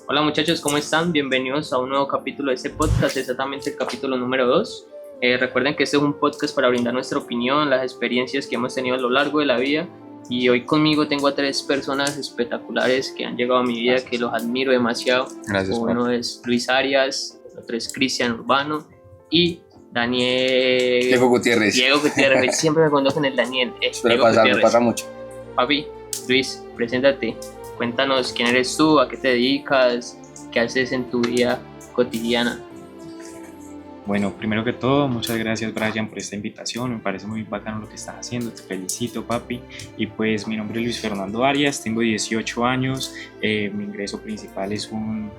Hola muchachos, ¿cómo están? Bienvenidos a un nuevo capítulo de este podcast, exactamente el capítulo número 2. Recuerden que este es un podcast para brindar nuestra opinión, las experiencias que hemos tenido a lo largo de la vida. Y hoy conmigo tengo a tres personas espectaculares que han llegado a mi vida, que los admiro demasiado. Gracias, Uno es Luis Arias, el otro es Cristian Urbano y Daniel... Diego Gutiérrez. Diego Gutiérrez, siempre me conocen el Daniel. Diego Me pasa mucho. Papi, Luis, preséntate. Cuéntanos quién eres tú, a qué te dedicas, qué haces en tu vida cotidiana. Bueno, primero que todo, muchas gracias Brian por esta invitación, me parece muy bacano lo que estás haciendo, te felicito papi. Y pues mi nombre es Luis Fernando Arias, tengo 18 años, mi ingreso principal es una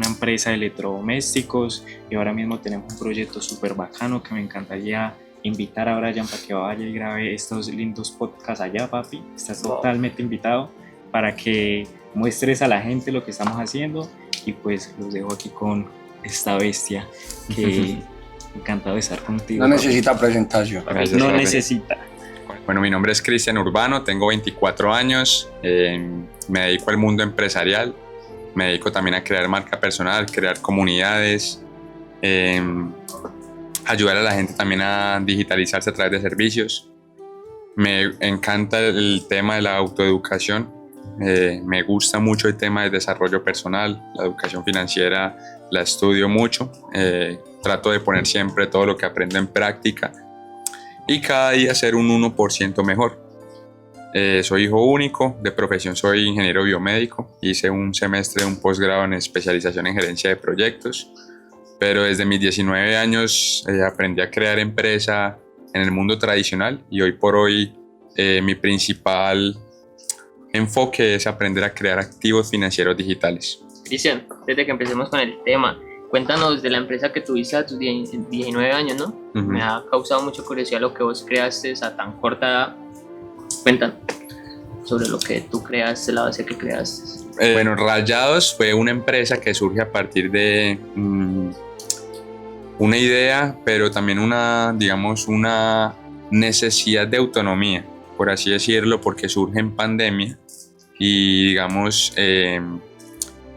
empresa de electrodomésticos y ahora mismo tenemos un proyecto súper bacano que me encantaría invitar a Brian para que vaya y grabe estos lindos podcasts allá, papi. Estás totalmente invitado para que muestres a la gente lo que estamos haciendo y pues los dejo aquí con esta bestia que encantado de estar contigo. No necesita presentación. Gracias, no necesita. Bueno, mi nombre es Cristian Urbano, tengo 24 años, me dedico al mundo empresarial, me dedico también a crear marca personal, crear comunidades, ayudar a la gente también a digitalizarse a través de servicios. Me encanta el tema de la autoeducación, me gusta mucho el tema del desarrollo personal, la educación financiera la estudio mucho, trato de poner siempre todo lo que aprendo en práctica y cada día ser un 1% mejor. Soy hijo único, de profesión soy ingeniero biomédico, hice un semestre de un posgrado en especialización en gerencia de proyectos, pero desde mis 19 años aprendí a crear empresa en el mundo tradicional y hoy por hoy mi principal enfoque es aprender a crear activos financieros digitales. Cristian, desde que empecemos con el tema, cuéntanos de la empresa que tuviste a tus 19 años, ¿no? Me ha causado mucha curiosidad lo que vos creaste a tan corta edad. Cuéntanos sobre lo que tú creaste, la base que creaste. Bueno, Rayados fue una empresa que surge a partir de una idea, pero también una necesidad de autonomía, por así decirlo, porque surge en pandemia y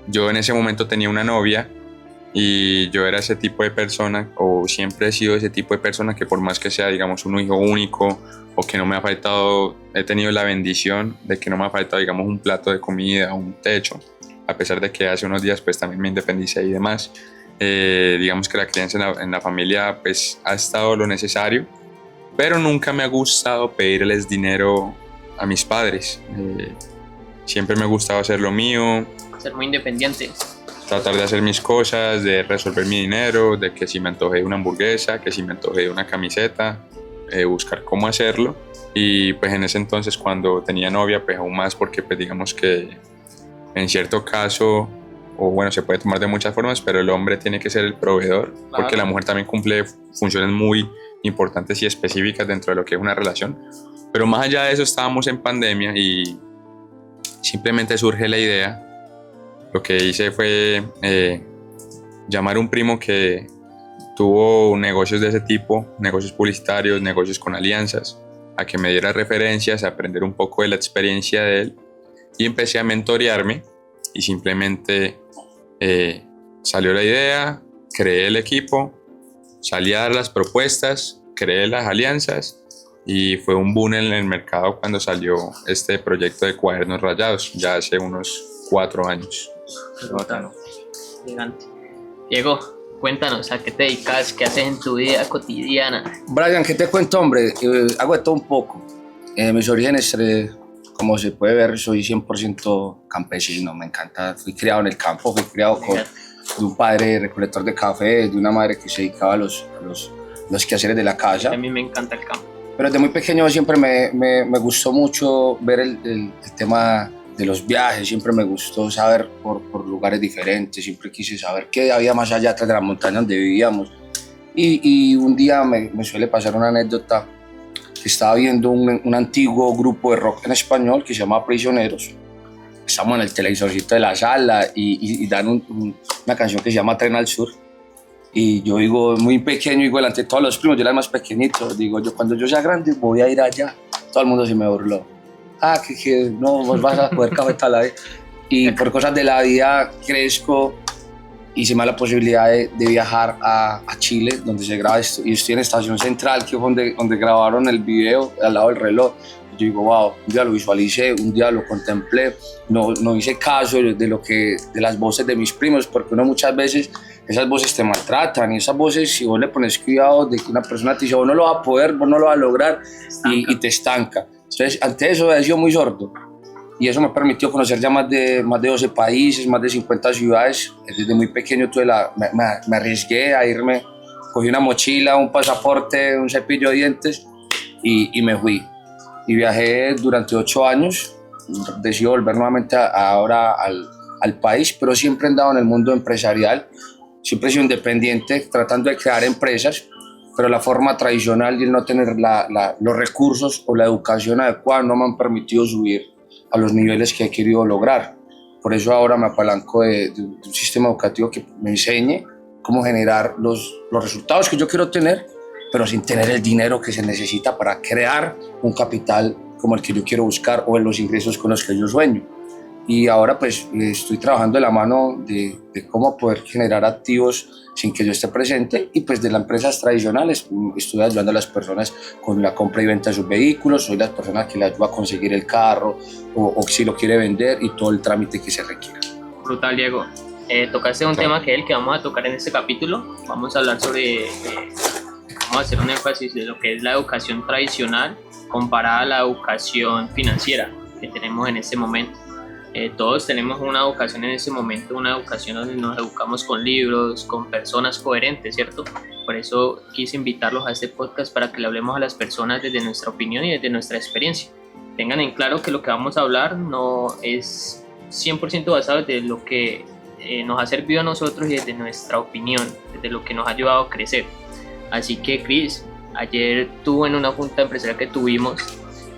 yo en ese momento tenía una novia y yo era ese tipo de persona, o siempre he sido ese tipo de persona que por más que sea, un hijo único o que no me ha faltado, he tenido la bendición de que no me ha faltado, un plato de comida, un techo, a pesar de que hace unos días pues también me independicé y demás. Que la crianza en la familia pues ha estado lo necesario, pero nunca me ha gustado pedirles dinero a mis padres. Siempre me ha gustado hacer lo mío. Ser muy independiente. Tratar de hacer mis cosas, de resolver mi dinero, de que si me antojé de una hamburguesa, que si me antojé de una camiseta, buscar cómo hacerlo. Y pues en ese entonces cuando tenía novia, pues aún más, porque pues digamos que en cierto caso, o bueno, se puede tomar de muchas formas, pero el hombre tiene que ser el proveedor, claro, porque la mujer también cumple funciones muy importantes y específicas dentro de lo que es una relación. Pero más allá de eso, estábamos en pandemia y simplemente surge la idea. Lo que hice fue llamar a un primo que tuvo negocios de ese tipo, negocios publicitarios, negocios con alianzas, a que me diera referencias, a aprender un poco de la experiencia de él y empecé a mentorearme y simplemente salió la idea, creé el equipo, salí a dar las propuestas, creé las alianzas y fue un boom en el mercado cuando salió este proyecto de Cuadernos Rayados, ya hace unos 4 años. Bacano. Gigante. Diego, cuéntanos, ¿a qué te dedicas? ¿Qué haces en tu vida cotidiana? Brian, ¿qué te cuento, hombre? Hago de todo un poco. Mis orígenes, como se puede ver, soy 100% campesino. Me encanta, fui criado en el campo, fui criado de un padre recolector de café, de una madre que se dedicaba a los quehaceres de la casa. A mí me encanta el campo. Pero desde muy pequeño siempre me gustó mucho ver el tema de los viajes, siempre me gustó saber por lugares diferentes, siempre quise saber qué había más allá atrás de la montaña donde vivíamos. Y un día me suele pasar una anécdota, que estaba viendo un antiguo grupo de rock en español que se llama Prisioneros. Estamos en el televisorcito de la sala y dan una canción que se llama Tren al Sur. Y yo digo, muy pequeño, digo, delante de todos los primos, yo era el más pequeñito, digo, cuando yo sea grande voy a ir allá. Todo el mundo se me burló. Que no, vos vas a poder cafetar ahí. y por cosas de la vida crezco y se me da la posibilidad de viajar a Chile, donde se graba esto, y estoy en Estación Central, que es donde grabaron el video al lado del reloj. Yo digo, wow, un día lo visualicé, un día lo contemplé, no hice caso de las voces de mis primos, porque uno muchas veces esas voces te maltratan, y esas voces, si vos le pones cuidado de que una persona te dice, vos no lo vas a poder, vos no lo vas a lograr, y te estanca. Entonces, ante eso he sido muy sordo, y eso me permitió conocer ya más de 12 países, más de 50 ciudades. Desde muy pequeño me arriesgué a irme, cogí una mochila, un pasaporte, un cepillo de dientes, y me fui. Y viajé durante 8 años, decidí volver nuevamente ahora al país, pero siempre he andado en el mundo empresarial, siempre he sido independiente, tratando de crear empresas, pero la forma tradicional y el no tener los recursos o la educación adecuada no me han permitido subir a los niveles que he querido lograr. Por eso ahora me apalanco de un sistema educativo que me enseñe cómo generar los resultados que yo quiero tener, pero sin tener el dinero que se necesita para crear un capital como el que yo quiero buscar o en los ingresos con los que yo sueño. Y ahora pues estoy trabajando de la mano de cómo poder generar activos sin que yo esté presente, y pues de las empresas tradicionales estoy ayudando a las personas con la compra y venta de sus vehículos, soy la persona que le ayuda a conseguir el carro o si lo quiere vender y todo el trámite que se requiera. Brutal, Diego. Tocaste un tema que es el que vamos a tocar en este capítulo. Vamos a hablar sobre... vamos a hacer un énfasis de lo que es la educación tradicional comparada a la educación financiera que tenemos en este momento. Todos tenemos una educación en este momento, una educación donde nos educamos con libros, con personas coherentes, ¿cierto? Por eso quise invitarlos a este podcast para que le hablemos a las personas desde nuestra opinión y desde nuestra experiencia. Tengan en claro que lo que vamos a hablar no es 100% basado desde lo que nos ha servido a nosotros y desde nuestra opinión, desde lo que nos ha ayudado a crecer. Así que, Chris, ayer tú en una junta empresarial que tuvimos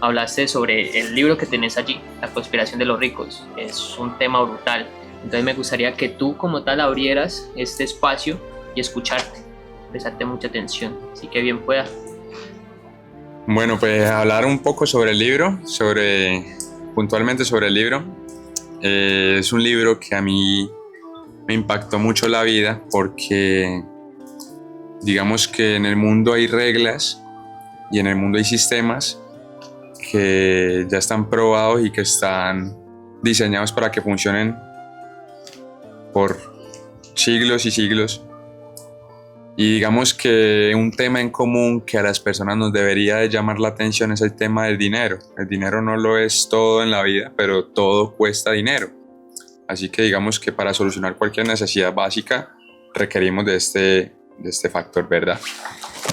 hablaste sobre el libro que tenés allí, La conspiración de los ricos. Es un tema brutal. Entonces me gustaría que tú como tal abrieras este espacio y escucharte, prestarte mucha atención. Así que bien pueda. Bueno, pues hablar un poco sobre el libro, puntualmente sobre el libro. Es un libro que a mí me impactó mucho la vida porque digamos que en el mundo hay reglas y en el mundo hay sistemas que ya están probados y que están diseñados para que funcionen por siglos y siglos. Y digamos que un tema en común que a las personas nos debería de llamar la atención es el tema del dinero. El dinero no lo es todo en la vida, pero todo cuesta dinero. Así que digamos que para solucionar cualquier necesidad básica requerimos de este factor, ¿verdad?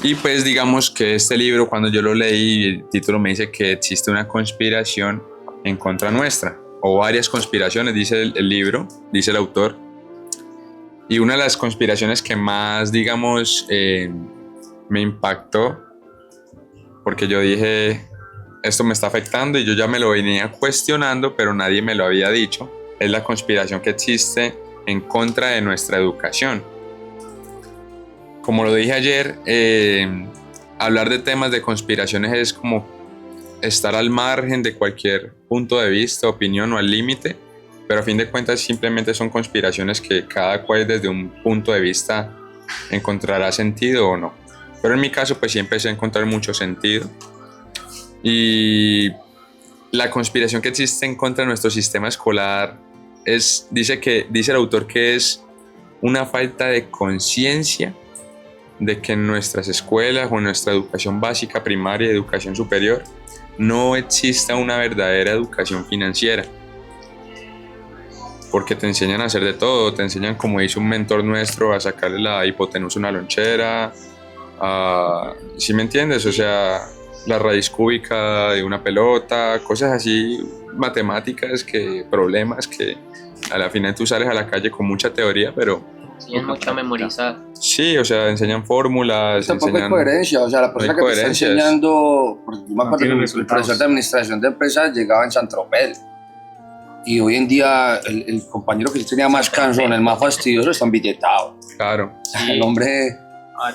Y pues digamos que este libro, cuando yo lo leí, el título me dice que existe una conspiración en contra nuestra, o varias conspiraciones, dice el libro, dice el autor. Y una de las conspiraciones que más, digamos, me impactó, porque yo dije, esto me está afectando y yo ya me lo venía cuestionando, pero nadie me lo había dicho, es la conspiración que existe en contra de nuestra educación. Como lo dije ayer, hablar de temas de conspiraciones es como estar al margen de cualquier punto de vista, opinión o al límite, pero a fin de cuentas simplemente son conspiraciones que cada cual desde un punto de vista encontrará sentido o no. Pero en mi caso pues sí empecé a encontrar mucho sentido. Y la conspiración que existe en contra de nuestro sistema escolar dice el autor que es una falta de conciencia de que en nuestras escuelas o en nuestra educación básica, primaria y educación superior no exista una verdadera educación financiera, porque te enseñan a hacer de todo, te enseñan, como dice un mentor nuestro, a sacarle la hipotenusa a una lonchera, ¿sí me entiendes? O sea, la raíz cúbica de una pelota, cosas así, matemáticas, problemas que a la final tú sales a la calle con mucha teoría, pero enseñan mucho a memorizar. Sí, o sea, enseñan fórmulas. Tampoco hay coherencia, o sea, la persona que te está enseñando, yo me acuerdo que el profesor de administración de empresas llegaba en Saint-Tropez, y hoy en día el compañero que tenía más cansón, el más fastidioso, está embilletado. Claro. Sí. El hombre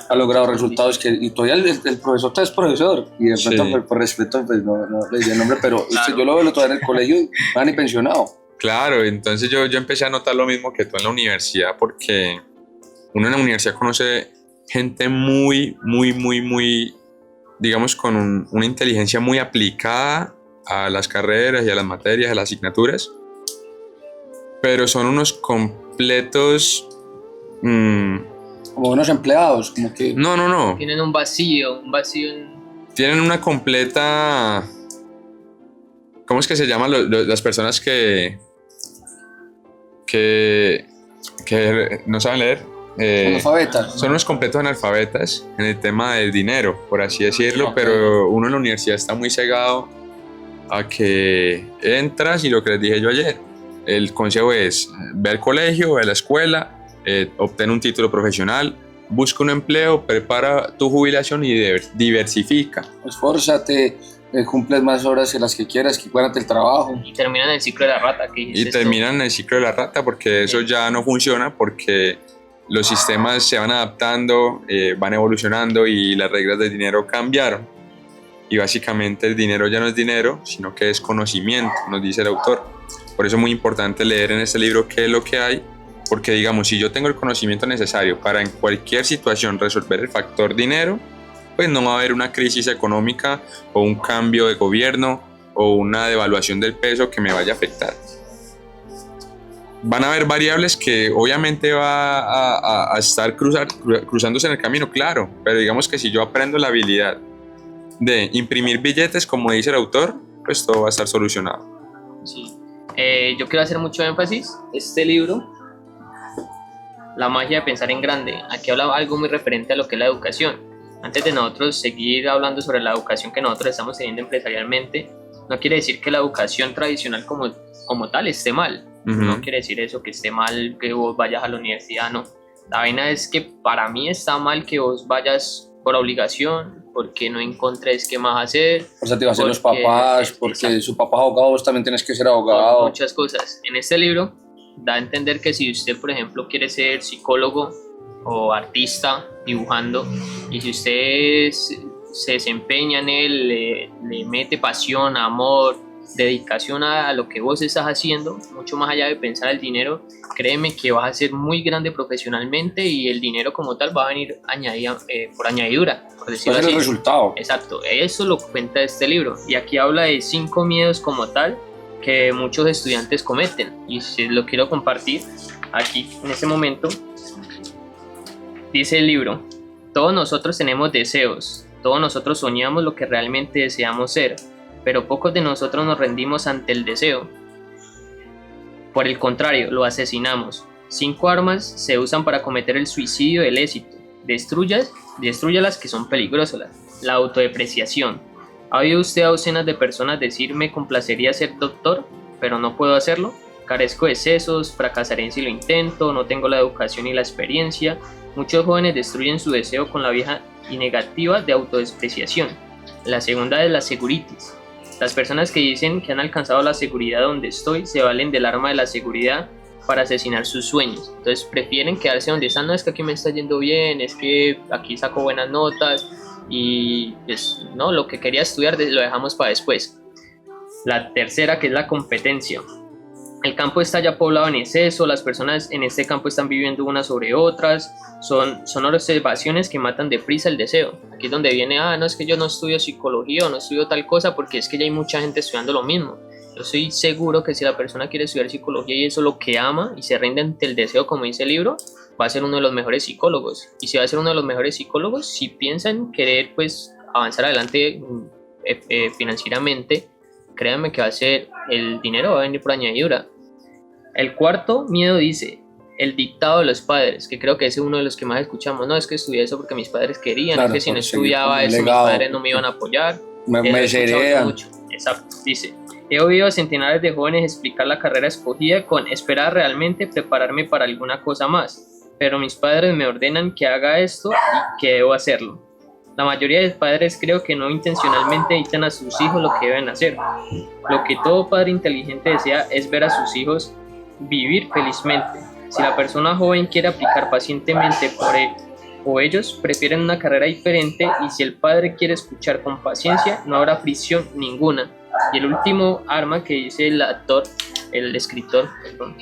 ha logrado resultados y todavía el profesor es profesor, y de pronto por respeto pues no le diré el nombre, pero claro. Yo lo veo todavía en el colegio, no ni pensionado. Claro, entonces yo empecé a notar lo mismo que tú en la universidad, porque uno en la universidad conoce gente muy, digamos, con una inteligencia muy aplicada a las carreras y a las materias, a las asignaturas, pero son unos completos... Como unos empleados, como que... No. Tienen un vacío Tienen una completa... ¿Cómo es que se llaman las personas que no saben leer? Analfabetas. Son unos completos analfabetas en el tema del dinero, por así decirlo, pero uno en la universidad está muy cegado a que entras y lo que les dije yo ayer, el consejo es, ve al colegio, ve a la escuela, obtén un título profesional, busca un empleo, prepara tu jubilación y diversifica. Esfórzate, cumples más horas que las que quieras, que cuídate el trabajo. y terminan el ciclo de la rata. Y terminan el ciclo de la rata porque eso ya no funciona, porque los sistemas se van adaptando, van evolucionando y las reglas del dinero cambiaron. Y básicamente el dinero ya no es dinero, sino que es conocimiento, nos dice el autor. Por eso es muy importante leer en este libro qué es lo que hay, porque digamos, si yo tengo el conocimiento necesario para en cualquier situación resolver el factor dinero, pues no va a haber una crisis económica o un cambio de gobierno o una devaluación del peso que me vaya a afectar. Van a haber variables que obviamente va a estar cruzándose en el camino, claro, pero digamos que si yo aprendo la habilidad de imprimir billetes, como dice el autor, pues todo va a estar solucionado. Sí. Yo quiero hacer mucho énfasis, este libro, La magia de pensar en grande, aquí habla algo muy referente a lo que es la educación. Antes de nosotros seguir hablando sobre la educación que nosotros estamos teniendo empresarialmente, no quiere decir que la educación tradicional como tal esté mal. No quiere decir eso, que esté mal que vos vayas a la universidad, no. La vaina es que para mí está mal que vos vayas por obligación, porque no encontres qué más hacer. Por satisfacer los papás, porque su papá es abogado, vos también tienes que ser abogado. Por muchas cosas. En este libro da a entender que si usted, por ejemplo, quiere ser psicólogo o artista dibujando, y si usted se desempeña en él, le mete pasión, amor, dedicación a lo que vos estás haciendo, mucho más allá de pensar el dinero, créeme que vas a ser muy grande profesionalmente y el dinero como tal va a venir por añadidura, por decirlo así. El resultado. Exacto, eso lo cuenta este libro, y aquí habla de 5 miedos como tal que muchos estudiantes cometen, y si lo quiero compartir aquí en este momento. Dice el libro: todos nosotros tenemos deseos, todos nosotros soñamos lo que realmente deseamos ser, pero pocos de nosotros nos rendimos ante el deseo. Por el contrario, lo asesinamos. 5 armas se usan para cometer el suicidio del éxito. Destrúyalas que son peligrosas. La autodepreciación. ¿Ha oído usted a docenas de personas decir me complacería ser doctor, pero no puedo hacerlo? Carezco de sesos, fracasaré si lo intento, no tengo la educación y la experiencia. Muchos jóvenes destruyen su deseo con la vieja y negativa de autodespreciación. La segunda es la seguritis. Las personas que dicen que han alcanzado la seguridad donde estoy se valen del arma de la seguridad para asesinar sus sueños. Entonces prefieren quedarse donde están. No, es que aquí me está yendo bien, es que aquí saco buenas notas y pues no, lo que quería estudiar lo dejamos para después. La tercera, que es la competencia. El campo está ya poblado en exceso, las personas en este campo están viviendo unas sobre otras, son observaciones que matan deprisa el deseo. Aquí es donde viene, no es que yo no estudio psicología o no estudio tal cosa porque es que ya hay mucha gente estudiando lo mismo. Yo estoy seguro que si la persona quiere estudiar psicología y eso es lo que ama y se rinde ante el deseo, como dice el libro, va a ser uno de los mejores psicólogos. Y si va a ser uno de los mejores psicólogos, si piensan querer pues avanzar adelante financieramente, créanme que el dinero va a venir por añadidura. El cuarto miedo dice, el dictado de los padres, que creo que ese es uno de los que más escuchamos. No, es que estudié eso porque mis padres querían, claro, es que si no estudiaba eso mis padres no me iban a apoyar. Me sería mucho. Exacto, dice, he oído a centenares de jóvenes explicar la carrera escogida con esperar realmente prepararme para alguna cosa más, pero mis padres me ordenan que haga esto y que debo hacerlo. La mayoría de padres creo que no intencionalmente dictan a sus hijos lo que deben hacer. Lo que todo padre inteligente desea es ver a sus hijos vivir felizmente. Si la persona joven quiere aplicar pacientemente o ellos prefieren una carrera diferente, y si el padre quiere escuchar con paciencia, no habrá fricción ninguna. Y el último arma que dice el escritor, perdón,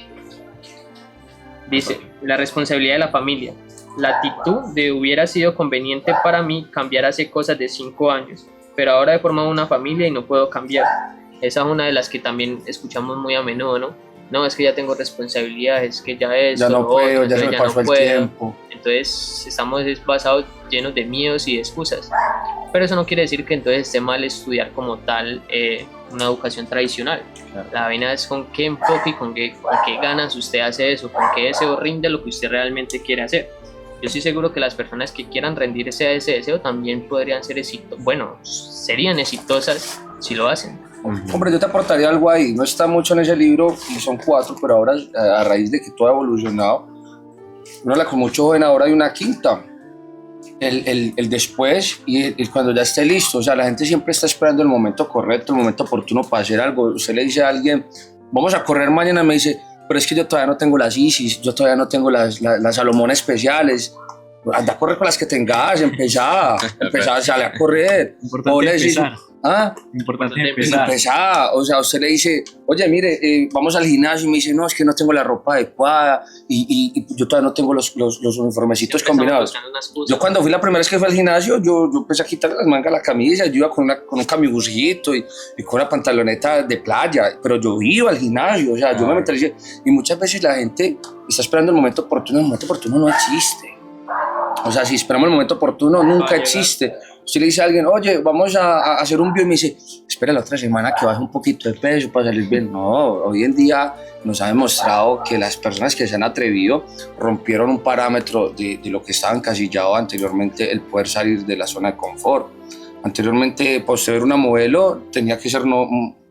dice, la responsabilidad de la familia. La actitud de hubiera sido conveniente para mí cambiar hace cosas de 5 años, pero ahora he formado una familia y no puedo cambiar. Esa es una de las que también escuchamos muy a menudo, ¿no? No, es que ya tengo responsabilidades, es que ya ya no puedo, ya se me pasó el tiempo. Entonces estamos basados llenos de miedos y de excusas. Pero eso no quiere decir que entonces esté mal estudiar como tal una educación tradicional. Claro. La vaina es con qué enfoque y con qué ganas usted hace eso, con qué deseo rinde lo que usted realmente quiere hacer. Yo estoy seguro que las personas que quieran rendirse a ese deseo también podrían ser serían exitosas si lo hacen. Hombre, yo te aportaría algo ahí, no está mucho en ese libro y son 4, pero ahora a raíz de que todo ha evolucionado, uno habla con mucho joven, ahora hay una quinta, el después y cuando ya esté listo. O sea, la gente siempre está esperando el momento correcto, el momento oportuno para hacer algo. Usted le dice a alguien, vamos a correr mañana, me dice, pero es que yo todavía no tengo las ISIS, yo todavía no tengo las Salomón especiales. Anda a correr con las que tengas, empezá, sale a correr. Importante empezar. Importante empezar. O sea, usted le dice, oye, mire, vamos al gimnasio, y me dice, no, es que no tengo la ropa adecuada y yo todavía no tengo los uniformecitos combinados. Yo cuando fui la primera vez que fui al gimnasio, yo empecé a quitar las mangas de la camisa, yo iba con un camibusito y con una pantaloneta de playa, pero yo iba al gimnasio, o sea, yo me metí, y muchas veces la gente está esperando el momento oportuno no existe. O sea, si esperamos el momento oportuno, nunca existe. Usted le dice a alguien, oye, vamos a hacer un bio, y me dice, espera la otra semana que baje un poquito de peso para salir bien. No, hoy en día nos ha demostrado que las personas que se han atrevido rompieron un parámetro de lo que estaba encasillado anteriormente, el poder salir de la zona de confort. Anteriormente, por ser una modelo, tenía que ser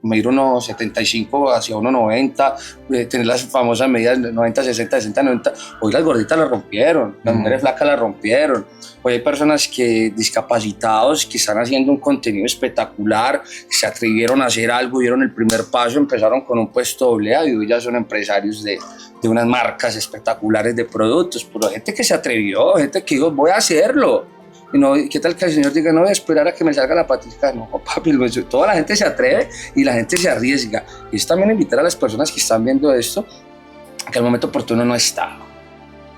medir 1,75 hacia 1,90, tener las famosas medidas 90, 60, 60, 90. Hoy las gorditas la rompieron, las mujeres flacas la rompieron. Hoy hay personas discapacitados que están haciendo un contenido espectacular, se atrevieron a hacer algo, dieron el primer paso, empezaron con un puesto AA y hoy ya son empresarios de unas marcas espectaculares de productos. Pero gente que se atrevió, gente que dijo, voy a hacerlo. Y no, ¿qué tal que el señor diga, no voy a esperar a que me salga la patica? No, papi, toda la gente se atreve y la gente se arriesga. Y es también invitar a las personas que están viendo esto que al momento oportuno no está.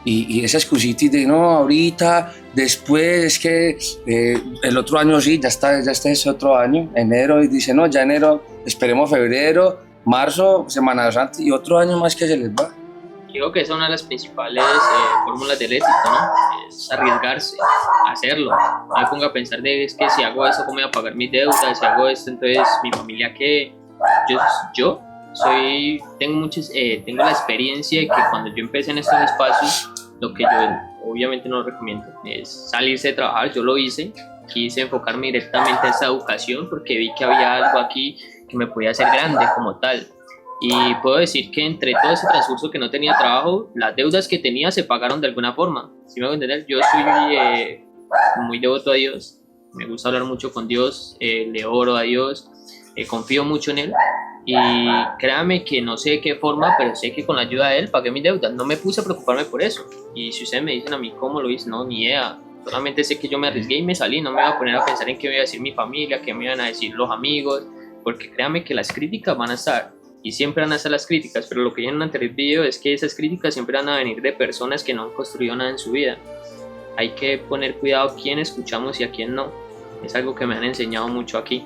Y esa excusita de no, ahorita, después, es que el otro año sí, ya está ese otro año, enero, y dice, no, ya enero, esperemos febrero, marzo, Semana Santa, y otro año más que se les va. Creo que esa es una de las principales fórmulas del éxito, ¿no? Es arriesgarse, hacerlo. No me pongo a pensar es que si hago eso, ¿cómo voy a pagar mis deudas? Si hago esto, entonces mi familia, ¿qué? Yo tengo la experiencia de que cuando yo empecé en estos espacios, lo que yo obviamente no recomiendo es salirse de trabajar. Yo lo hice, quise enfocarme directamente a esa educación porque vi que había algo aquí que me podía hacer grande como tal. Y puedo decir que entre todo ese transcurso que no tenía trabajo, las deudas que tenía se pagaron de alguna forma. ¿Sí me voy a entender? Yo soy muy devoto a Dios, me gusta hablar mucho con Dios, le oro a Dios, confío mucho en Él. Y créame que no sé de qué forma, pero sé que con la ayuda de Él pagué mis deudas. No me puse a preocuparme por eso. Y si ustedes me dicen a mí cómo lo hice, no, ni idea. Solamente sé que yo me arriesgué y me salí. No me voy a poner a pensar en qué me iba a decir mi familia, qué me iban a decir los amigos, porque créame que las críticas van a estar. Y siempre van a estar las críticas, pero lo que vi en un anterior video es que esas críticas siempre van a venir de personas que no han construido nada en su vida. Hay que poner cuidado a quién escuchamos y a quién no. Es algo que me han enseñado mucho aquí.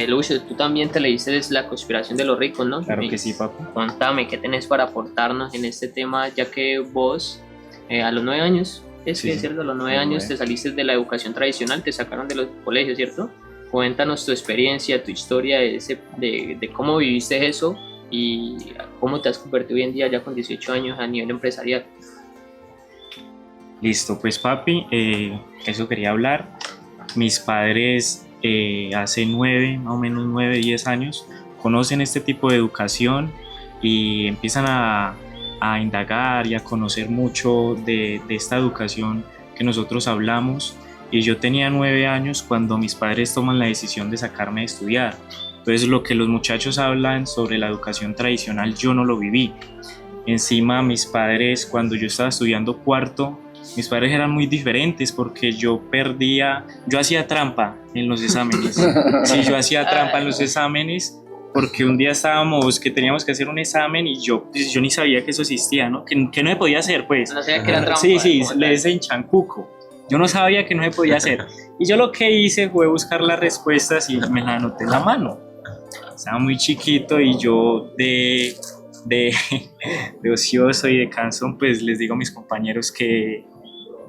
Lucio, tú también te leíste La conspiración de los ricos, ¿no? Claro que sí, papi. Contame, ¿qué tenés para aportarnos en este tema? Ya que vos, a los 9 años, es cierto, a los 9 años te saliste de la educación tradicional, te sacaron de los colegios, ¿cierto? Cuéntanos tu experiencia, tu historia de cómo viviste eso y cómo te has convertido hoy en día ya con 18 años a nivel empresarial. Listo, pues papi, eso quería hablar. Mis padres hace más o menos 9, 10 años conocen este tipo de educación y empiezan a indagar y a conocer mucho de esta educación que nosotros hablamos. Y yo tenía 9 años cuando mis padres toman la decisión de sacarme de estudiar. Entonces lo que los muchachos hablan sobre la educación tradicional yo no lo viví. Encima mis padres, cuando yo estaba estudiando cuarto, Mis padres eran muy diferentes porque yo hacía trampa en los exámenes. Sí, yo hacía trampa en los exámenes porque un día que teníamos que hacer un examen y yo ni sabía que eso existía, ¿no? Que no se podía hacer, pues. No sabía que era trampa. Sí, le dicen chancuco. Yo no sabía que no se podía hacer. Y yo lo que hice fue buscar las respuestas y me las anoté en la mano. Estaba muy chiquito y yo de ocioso y de cansón, pues les digo a mis compañeros que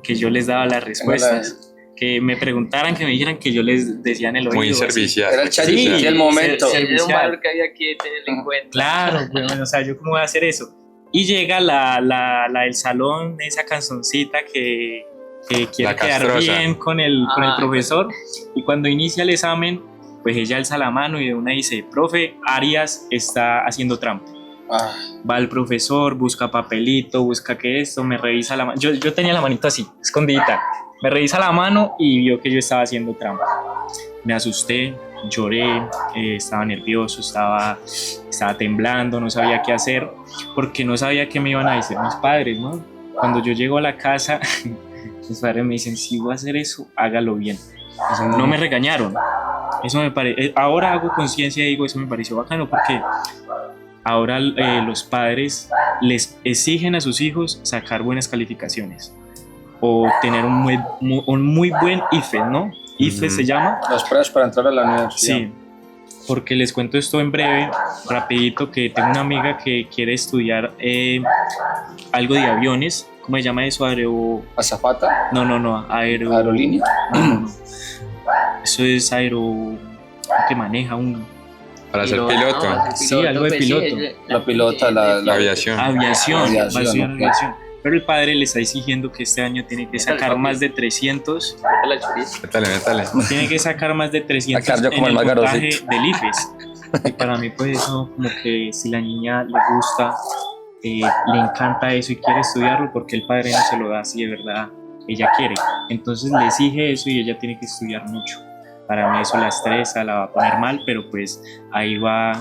yo les daba las respuestas. Que me preguntaran, que me dijeran, que yo les decía en el oído. Muy servicial. Era el chayito y el momento. Era un valor que había que tener en cuenta. Claro, bueno, o sea, ¿yo cómo voy a hacer eso? Y llega la del salón, esa canzoncita que quiere quedar bien con el profesor. Y cuando inicia el examen, pues ella alza la mano y de una dice: profe, Arias está haciendo trampa. Va el profesor, busca papelito, busca que esto, me revisa la mano. Yo tenía la manito así, escondidita. Me revisa la mano y vio que yo estaba haciendo trampa. Me asusté, lloré, estaba nervioso, estaba temblando, no sabía qué hacer, porque no sabía qué me iban a decir mis padres, ¿no? Cuando yo llego a la casa, mis padres me dicen: si voy a hacer eso, hágalo bien. No me regañaron. Eso me ahora hago conciencia y digo, eso me pareció bacano, porque ahora los padres les exigen a sus hijos sacar buenas calificaciones o tener un muy buen IFE, ¿no? IFE se llama. Las pruebas para entrar a la universidad. Sí, porque les cuento esto en breve, rapidito, que tengo una amiga que quiere estudiar algo de aviones. ¿Cómo se llama eso? ¿Azafata? No, ¿Aerolínea? No. Eso es que maneja un... Para ser piloto. Sí, algo de piloto. La pilota, la aviación. Aviación. Pero el padre le está exigiendo que este año tiene que sacar más de 300. Métale. Tiene que sacar más de 300 en el puntaje del IFES. Y para mí, pues, eso, como que si la niña le gusta, le encanta eso y quiere estudiarlo, porque el padre no se lo da si de verdad ella quiere. Entonces le exige eso y ella tiene que estudiar mucho. Para mí eso la estresa, la va a poner mal, pero pues ahí va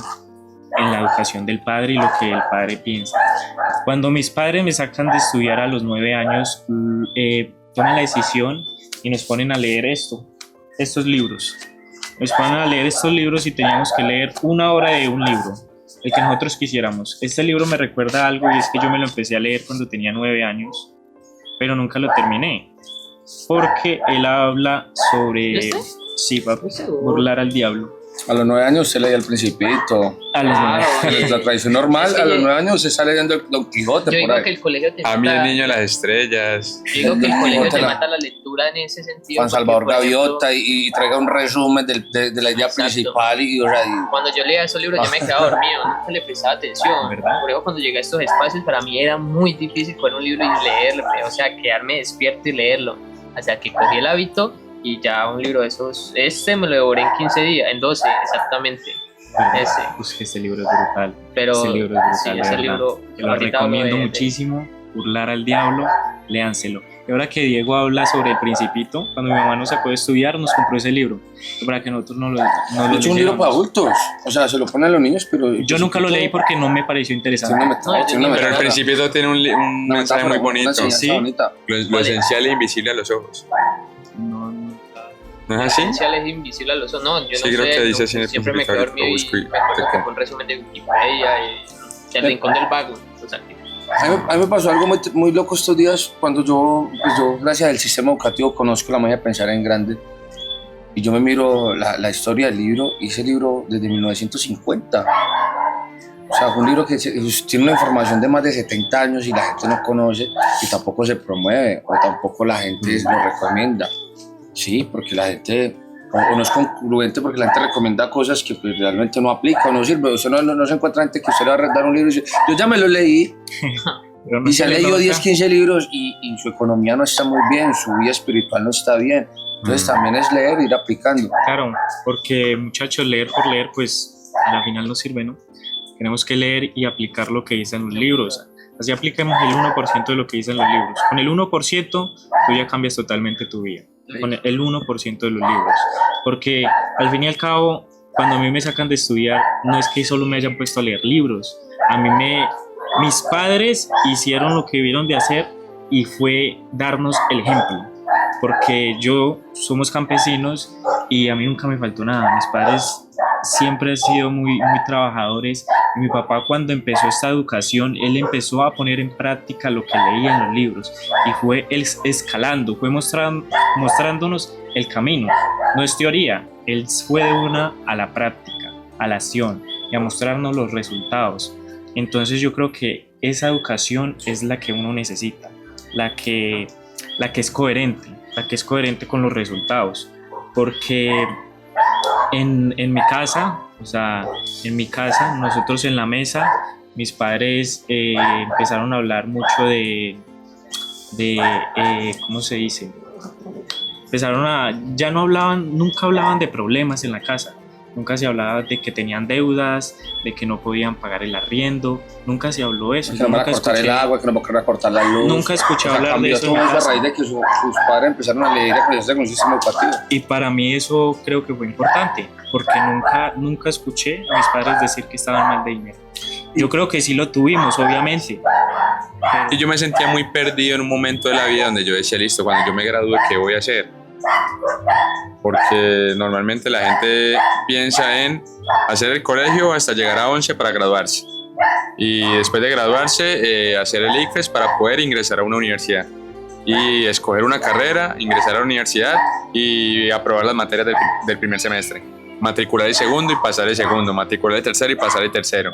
en la educación del padre y lo que el padre piensa. Cuando mis padres me sacan de estudiar a los 9 años, toman la decisión y nos ponen a leer estos libros. Nos ponen a leer estos libros y teníamos que leer 1 hora de un libro, el que nosotros quisiéramos. Este libro me recuerda algo, y es que yo me lo empecé a leer cuando tenía 9 años, pero nunca lo terminé, porque él habla sobre... Sí, papi, burlar al diablo. A los 9 años se leía El Principito. A los 9 años. La tradición normal, a los 9 años se está leyendo el Don Quijote. Yo por digo ahí. que el colegio te A mí el niño de las estrellas. Yo digo que el colegio te mata la lectura en ese sentido. Juan Salvador Gaviota y traiga un resumen de la idea principal. Cuando yo leía esos libros yo me quedaba dormido, nunca le prestaba atención. ¿Verdad? Por eso cuando llegué a estos espacios para mí era muy difícil coger un libro y leerlo, o sea, quedarme despierto y leerlo. Hasta que cogí el hábito y ya un libro de esos, me lo devoré en 15 días, en 12 exactamente. Ese. Pues que este libro es brutal. Pero ese libro es brutal, sí, ese libro te lo recomiendo muchísimo. Burlar al diablo, léanselo. Y ahora que Diego habla sobre El Principito, cuando mi mamá nos sacó de estudiar, nos compró ese libro para que nosotros no lo es un libro para adultos, o sea, se lo ponen a los niños, pero yo nunca lo leí porque no me pareció interesante. Pero El Principito tiene un mensaje muy bonito. Sí. Lo esencial es invisible a los ojos. ¿No es así? Esencial es invisible a los ojos. No, yo sí, no creo sé, que dice así en El siempre me quedo dormido y me acuerdo con un resumen de Wikipedia y El Rincón del Vago. O sea, a mí me pasó algo muy loco estos días cuando yo, gracias al sistema educativo, conozco la manera de pensar en grande. Y yo me miro la historia del libro, y ese libro desde 1950. O sea, un libro que tiene una información de más de 70 años y la gente no conoce y tampoco se promueve o tampoco la gente lo recomienda. Sí, porque la gente, o no es concluente porque la gente recomienda cosas que pues, realmente no aplica o no sirve. Usted no se encuentra gente que usted le va a dar un libro y dice, yo ya me lo leí. Y se ha leído 10, 15 libros y su economía no está muy bien, su vida espiritual no está bien. Entonces también es leer e ir aplicando. Claro, porque muchachos, leer por leer, pues al final no sirve, ¿no? Tenemos que leer y aplicar lo que dicen los libros. Así apliquemos el 1% de lo que dicen los libros. Con el 1% tú ya cambias totalmente tu vida. Con el 1% de los libros. Porque al fin y al cabo, cuando a mí me sacan de estudiar, no es que solo me hayan puesto a leer libros. Mis padres hicieron lo que debieron de hacer y fue darnos el ejemplo, porque somos campesinos y a mí nunca me faltó nada. Mis padres siempre han sido muy trabajadores. Y mi papá, cuando empezó esta educación, él empezó a poner en práctica lo que leía en los libros y fue escalando, fue mostrándonos el camino. No es teoría, él fue de una a la práctica, a la acción y a mostrarnos los resultados. Entonces yo creo que esa educación es la que uno necesita, la que es coherente con los resultados, porque en mi casa, nosotros en la mesa, mis padres empezaron a hablar mucho de ¿cómo se dice? Nunca hablaban de problemas en la casa. Nunca se hablaba de que tenían deudas, de que no podían pagar el arriendo. Nunca se habló de eso. Que no van a cortar el agua, que no van a cortar la luz. Nunca escuché hablar de eso. A raíz de que sus padres empezaron a leer y a creyarse con un sistema educativo. Y para mí eso creo que fue importante, porque nunca escuché a mis padres decir que estaban mal de dinero. Yo creo que sí lo tuvimos, obviamente. Y yo me sentía muy perdido en un momento de la vida donde yo decía, listo, cuando yo me gradúe, ¿qué voy a hacer? Porque normalmente la gente piensa en hacer el colegio hasta llegar a 11 para graduarse y después de graduarse hacer el ICFES para poder ingresar a una universidad y escoger una carrera, ingresar a la universidad y aprobar las materias del primer semestre, matricular el segundo y pasar el segundo, matricular el tercero y pasar el tercero.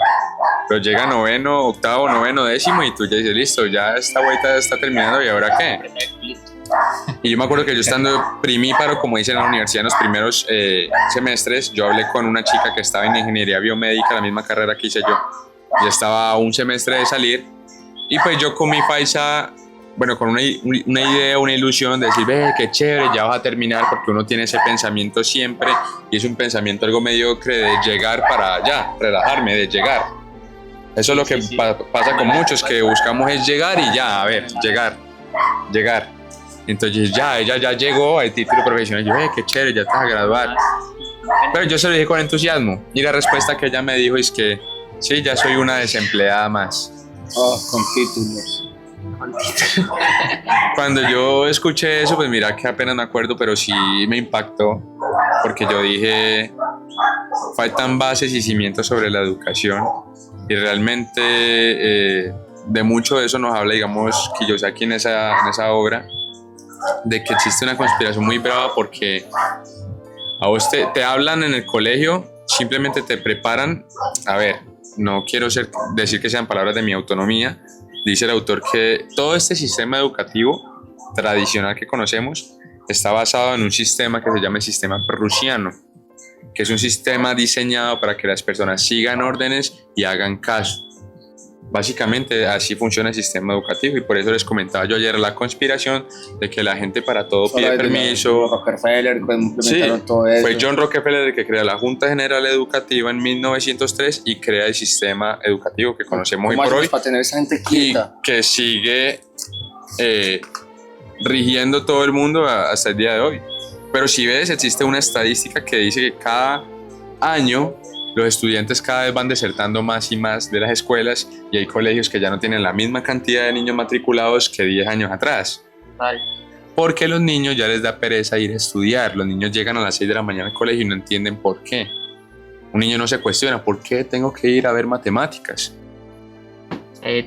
Pero llega noveno, octavo, noveno, décimo y tú ya dices, listo, ya esta vuelta está terminando y ¿ahora qué? Y yo me acuerdo que yo estando primíparo, como dicen en la universidad, en los primeros semestres, yo hablé con una chica que estaba en ingeniería biomédica, la misma carrera que hice yo. Ya estaba a un semestre de salir y pues yo con mi paisa, bueno, con una idea, una ilusión de decir, ve, qué chévere, ya vas a terminar, porque uno tiene ese pensamiento siempre y es un pensamiento algo mediocre de llegar para allá, relajarme, de llegar. Eso es lo que pasa con muchos, que buscamos es llegar y ya, a ver, llegar. Entonces ella ya llegó al título profesional. Yo, qué chévere, ya te vas a graduar. Pero yo se lo dije con entusiasmo. Y la respuesta que ella me dijo es que sí, ya soy una desempleada más. Oh, con títulos. Cuando yo escuché eso, pues mira que apenas me acuerdo, pero sí me impactó. Porque yo dije, faltan bases y cimientos sobre la educación. Y realmente de mucho de eso nos habla, digamos, Kiyosaki en esa obra, de que existe una conspiración muy brava porque a vos te hablan en el colegio, simplemente te preparan, a ver, no quiero decir que sean palabras de mi autonomía, dice el autor que todo este sistema educativo tradicional que conocemos está basado en un sistema que se llama el sistema prusiano, que es un sistema diseñado para que las personas sigan órdenes y hagan caso. Básicamente así funciona el sistema educativo y por eso les comentaba yo ayer la conspiración de que la gente para todo pide permiso. Rockefeller implementaron sí, todo eso. Fue John Rockefeller el que crea la Junta General Educativa en 1903 y crea el sistema educativo que conocemos hoy por hoy para tener esa gente quieta? Y que sigue rigiendo todo el mundo hasta el día de hoy. Pero si ves, existe una estadística que dice que cada año los estudiantes cada vez van desertando más y más de las escuelas y hay colegios que ya no tienen la misma cantidad de niños matriculados que 10 años atrás. Vale. Porque los niños ya les da pereza ir a estudiar. Los niños llegan a las 6 de la mañana al colegio y no entienden por qué. Un niño no se cuestiona, ¿por qué tengo que ir a ver matemáticas?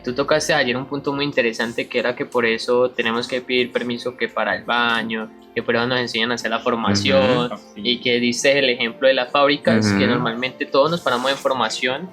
Tú tocaste ayer un punto muy interesante, que era que por eso tenemos que pedir permiso que para el baño, que por eso nos enseñan a hacer la formación, y que diste el ejemplo de las fábricas, que normalmente todos nos paramos en formación,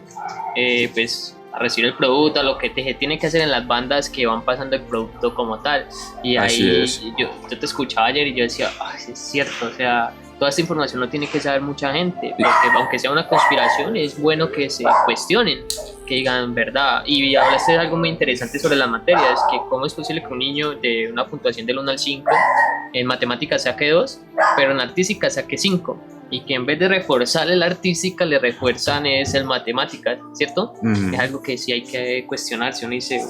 pues a recibir el producto, a lo que te tiene que hacer en las bandas que van pasando el producto como tal. Y ahí yo te escuchaba ayer y yo decía, es cierto, o sea, toda esta información no tiene que saber mucha gente, porque aunque sea una conspiración, es bueno que se cuestionen, que digan verdad. Y hablaste de algo muy interesante sobre las materias, que cómo es posible que un niño de una puntuación del 1 al 5 en matemáticas saque 2, pero en artística saque 5, y que en vez de reforzarle la artística, le refuerzan es el matemáticas, ¿cierto? Es algo que sí hay que cuestionarse, uno dice,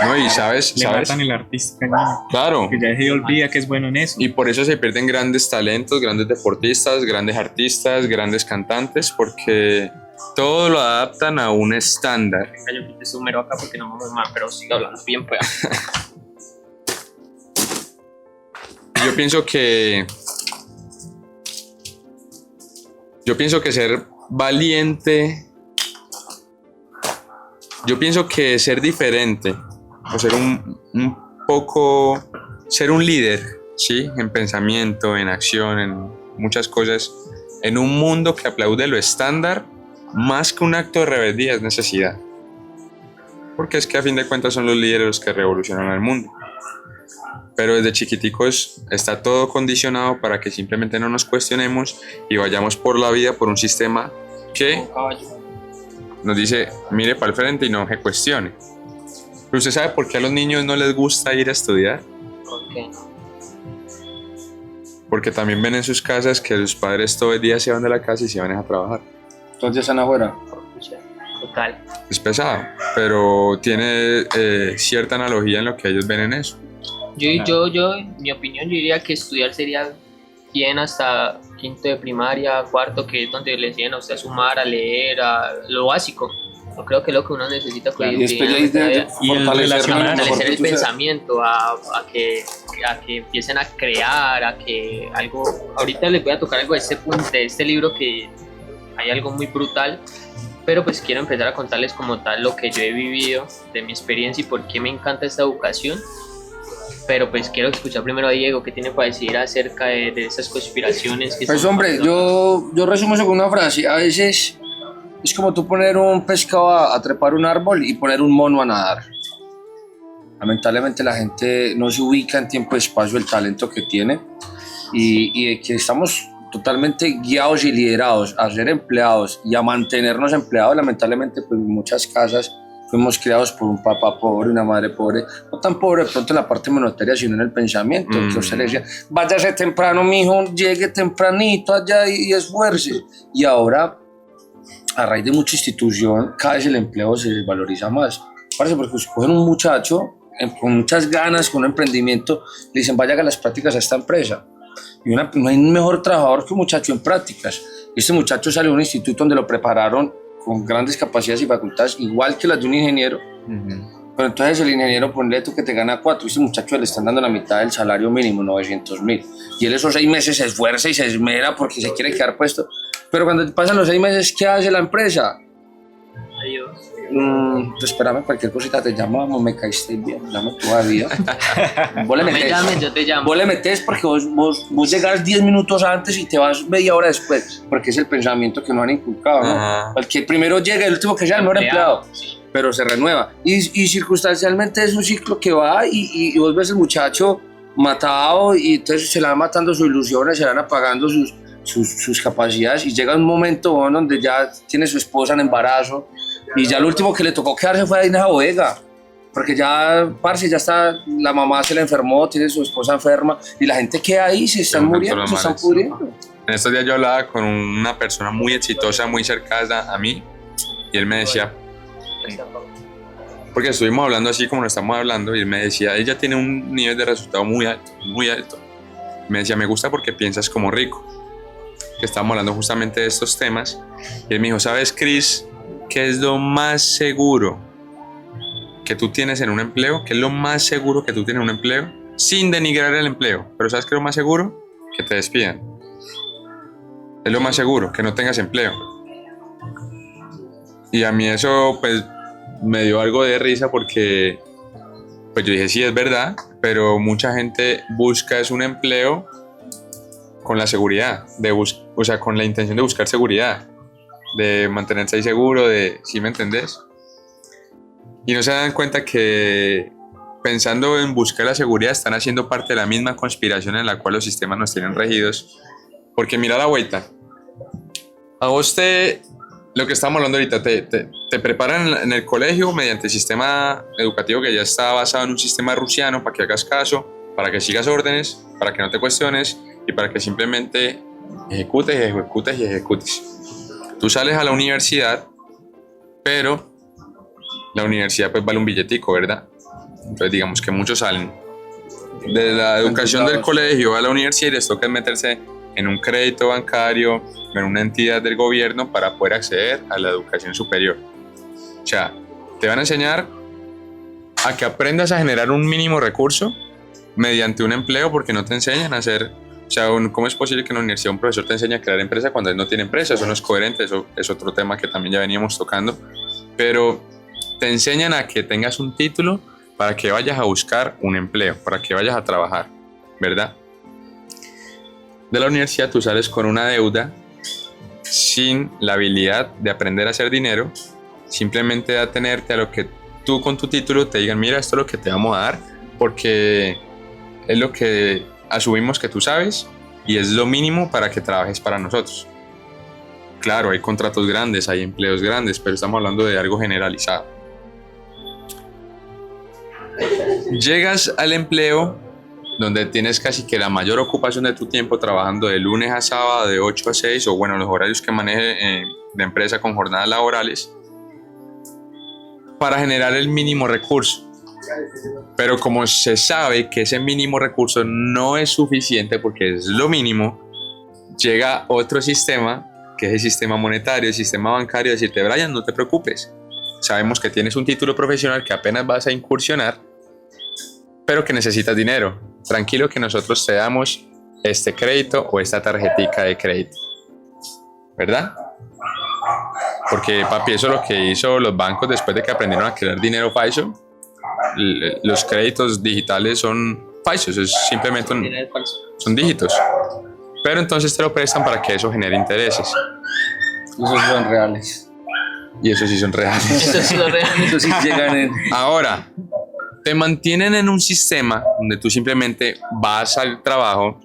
no, y sabes, le matan el artística, ¿no? Claro. Que ya se olvida que es bueno en eso. Y por eso se pierden grandes talentos, grandes deportistas, grandes artistas, grandes cantantes, porque todo lo adaptan a un estándar. Venga, yo quité su mero acá porque no me voy mal, pero sigo hablando bien, pues. Yo pienso que ser valiente, yo pienso que ser diferente o ser un poco, ser un líder, ¿sí? En pensamiento, en acción, en muchas cosas, en un mundo que aplaude lo estándar, más que un acto de rebeldía es necesidad. Porque es que a fin de cuentas son los líderes los que revolucionan el mundo. Pero desde chiquiticos está todo condicionado para que simplemente no nos cuestionemos y vayamos por la vida por un sistema que nos dice, mire para el frente y no se cuestione. Pero ¿usted sabe por qué a los niños no les gusta ir a estudiar? ¿Por qué? Porque también ven en sus casas que sus padres todo el día se van de la casa y se van a trabajar. Entonces están afuera. Total. Es pesado, pero tiene cierta analogía en lo que ellos ven en eso. Yo, en mi opinión, yo diría que estudiar sería bien hasta quinto de primaria, cuarto, que es donde le enseñan a usted a sumar, a leer, a lo básico. Yo creo que es lo que uno necesita Y después ya de fortalecer el pensamiento, a que empiecen a crear, a que algo... Ahorita les voy a tocar algo de este libro, que hay algo muy brutal, pero pues quiero empezar a contarles como tal lo que yo he vivido, de mi experiencia y por qué me encanta esta educación. Pero pues quiero escuchar primero a Diego, qué tiene para decir acerca de esas conspiraciones que Pues hombre, yo resumo eso con una frase. A veces es como tú poner un pescado a trepar un árbol y poner un mono a nadar. Lamentablemente la gente no se ubica en tiempo y espacio el talento que tiene y que estamos totalmente guiados y liderados a ser empleados y a mantenernos empleados. Lamentablemente pues en muchas casas fuimos criados por un papá pobre, una madre pobre, no tan pobre de pronto en la parte monetaria, sino en el pensamiento, que usted le decía, váyase temprano, mijo, llegue tempranito allá y esfuerce. Y ahora, a raíz de mucha institución, cada vez el empleo se valoriza más. Parece porque cogen un muchacho con muchas ganas, con un emprendimiento, le dicen, vaya a las prácticas a esta empresa. Y no hay un mejor trabajador que un muchacho en prácticas. Este muchacho sale de un instituto donde lo prepararon con grandes capacidades y facultades, igual que las de un ingeniero. Pero entonces el ingeniero, ponle tú que te gana 4, y este muchacho le están dando la mitad del salario mínimo, 900.000. Y él esos 6 meses se esfuerza y se esmera porque se quiere quedar puesto. Pero cuando pasan los 6 meses, ¿qué hace la empresa? Adiós. Espérame, cualquier cosita te llamamos, me caíste bien, llamo todavía. Vos le metés, me llames, yo te llamo. Vos le metés porque vos llegas 10 minutos antes y te vas media hora después, porque es el pensamiento que nos han inculcado, ¿no? El que primero llega, el último que sea el mejor empleado, pero se renueva. Y circunstancialmente es un ciclo que va y vos ves el muchacho matado y entonces se le van matando sus ilusiones, se le van apagando sus capacidades y llega un momento donde ya tiene su esposa en embarazo y ya lo último que le tocó quedarse fue ahí en esa bodega porque ya, parce, ya está, la mamá se le enfermó, tiene su esposa enferma y la gente queda ahí, se están muriendo, se están pudriendo. En estos días yo hablaba con una persona muy exitosa, muy cercana a mí y él me decía, porque estuvimos hablando así como lo estamos hablando y él me decía, ella tiene un nivel de resultado muy alto, muy alto. Me decía, me gusta porque piensas como rico, que estábamos hablando justamente de estos temas y él me dijo, ¿sabes, Chris, qué es lo más seguro que tú tienes en un empleo? ¿Qué es lo más seguro que tú tienes en un empleo? Sin denigrar el empleo, pero ¿sabes qué es lo más seguro? Que te despidan. Es lo más seguro, que no tengas empleo. Y a mí eso pues me dio algo de risa porque pues yo dije, sí, es verdad, pero mucha gente busca es un empleo con la seguridad, o sea, con la intención de buscar seguridad, de mantenerse ahí seguro, ¿sí me entendés? Y no se dan cuenta que pensando en buscar la seguridad están haciendo parte de la misma conspiración en la cual los sistemas nos tienen regidos. Porque mira la vuelta, a vos lo que estamos hablando ahorita, te preparan en el colegio mediante el sistema educativo que ya está basado en un sistema rusiano para que hagas caso, para que sigas órdenes, para que no te cuestiones y para que simplemente ejecutes y ejecutes y ejecutes. Tú sales a la universidad, pero la universidad pues vale un billetico, ¿verdad? Entonces digamos que muchos salen de la educación del colegio a la universidad y les toca meterse en un crédito bancario, en una entidad del gobierno para poder acceder a la educación superior. O sea, te van a enseñar a que aprendas a generar un mínimo recurso mediante un empleo porque no te enseñan a hacer, o sea, ¿cómo es posible que en la universidad un profesor te enseñe a crear empresa cuando él no tiene empresa? Eso no es coherente, eso es otro tema que también ya veníamos tocando, pero te enseñan a que tengas un título para que vayas a buscar un empleo, para que vayas a trabajar, ¿verdad? De la universidad tú sales con una deuda sin la habilidad de aprender a hacer dinero, simplemente de atenerte a lo que tú con tu título te digan, mira, esto es lo que te vamos a dar, porque es lo que asumimos que tú sabes y es lo mínimo para que trabajes para nosotros. Claro, hay contratos grandes, hay empleos grandes, pero estamos hablando de algo generalizado. Llegas al empleo donde tienes casi que la mayor ocupación de tu tiempo trabajando de lunes a sábado de 8 a 6 o bueno, los horarios que maneje la empresa con jornadas laborales para generar el mínimo recurso. Pero como se sabe que ese mínimo recurso no es suficiente porque es lo mínimo, llega otro sistema, que es el sistema monetario, el sistema bancario, decirte, Brian, no te preocupes. Sabemos que tienes un título profesional que apenas vas a incursionar, pero que necesitas dinero. Tranquilo que nosotros te damos este crédito o esta tarjetica de crédito. ¿Verdad? Porque, papi, eso es lo que hizo los bancos después de que aprendieron a crear dinero falso. Los créditos digitales son falsos, es simplemente son dígitos. Pero entonces te lo prestan para que eso genere intereses. Esos son reales. Y esos sí son reales. Eso sí lo real. Esos sí llegan en... Ahora, te mantienen en un sistema donde tú simplemente vas al trabajo,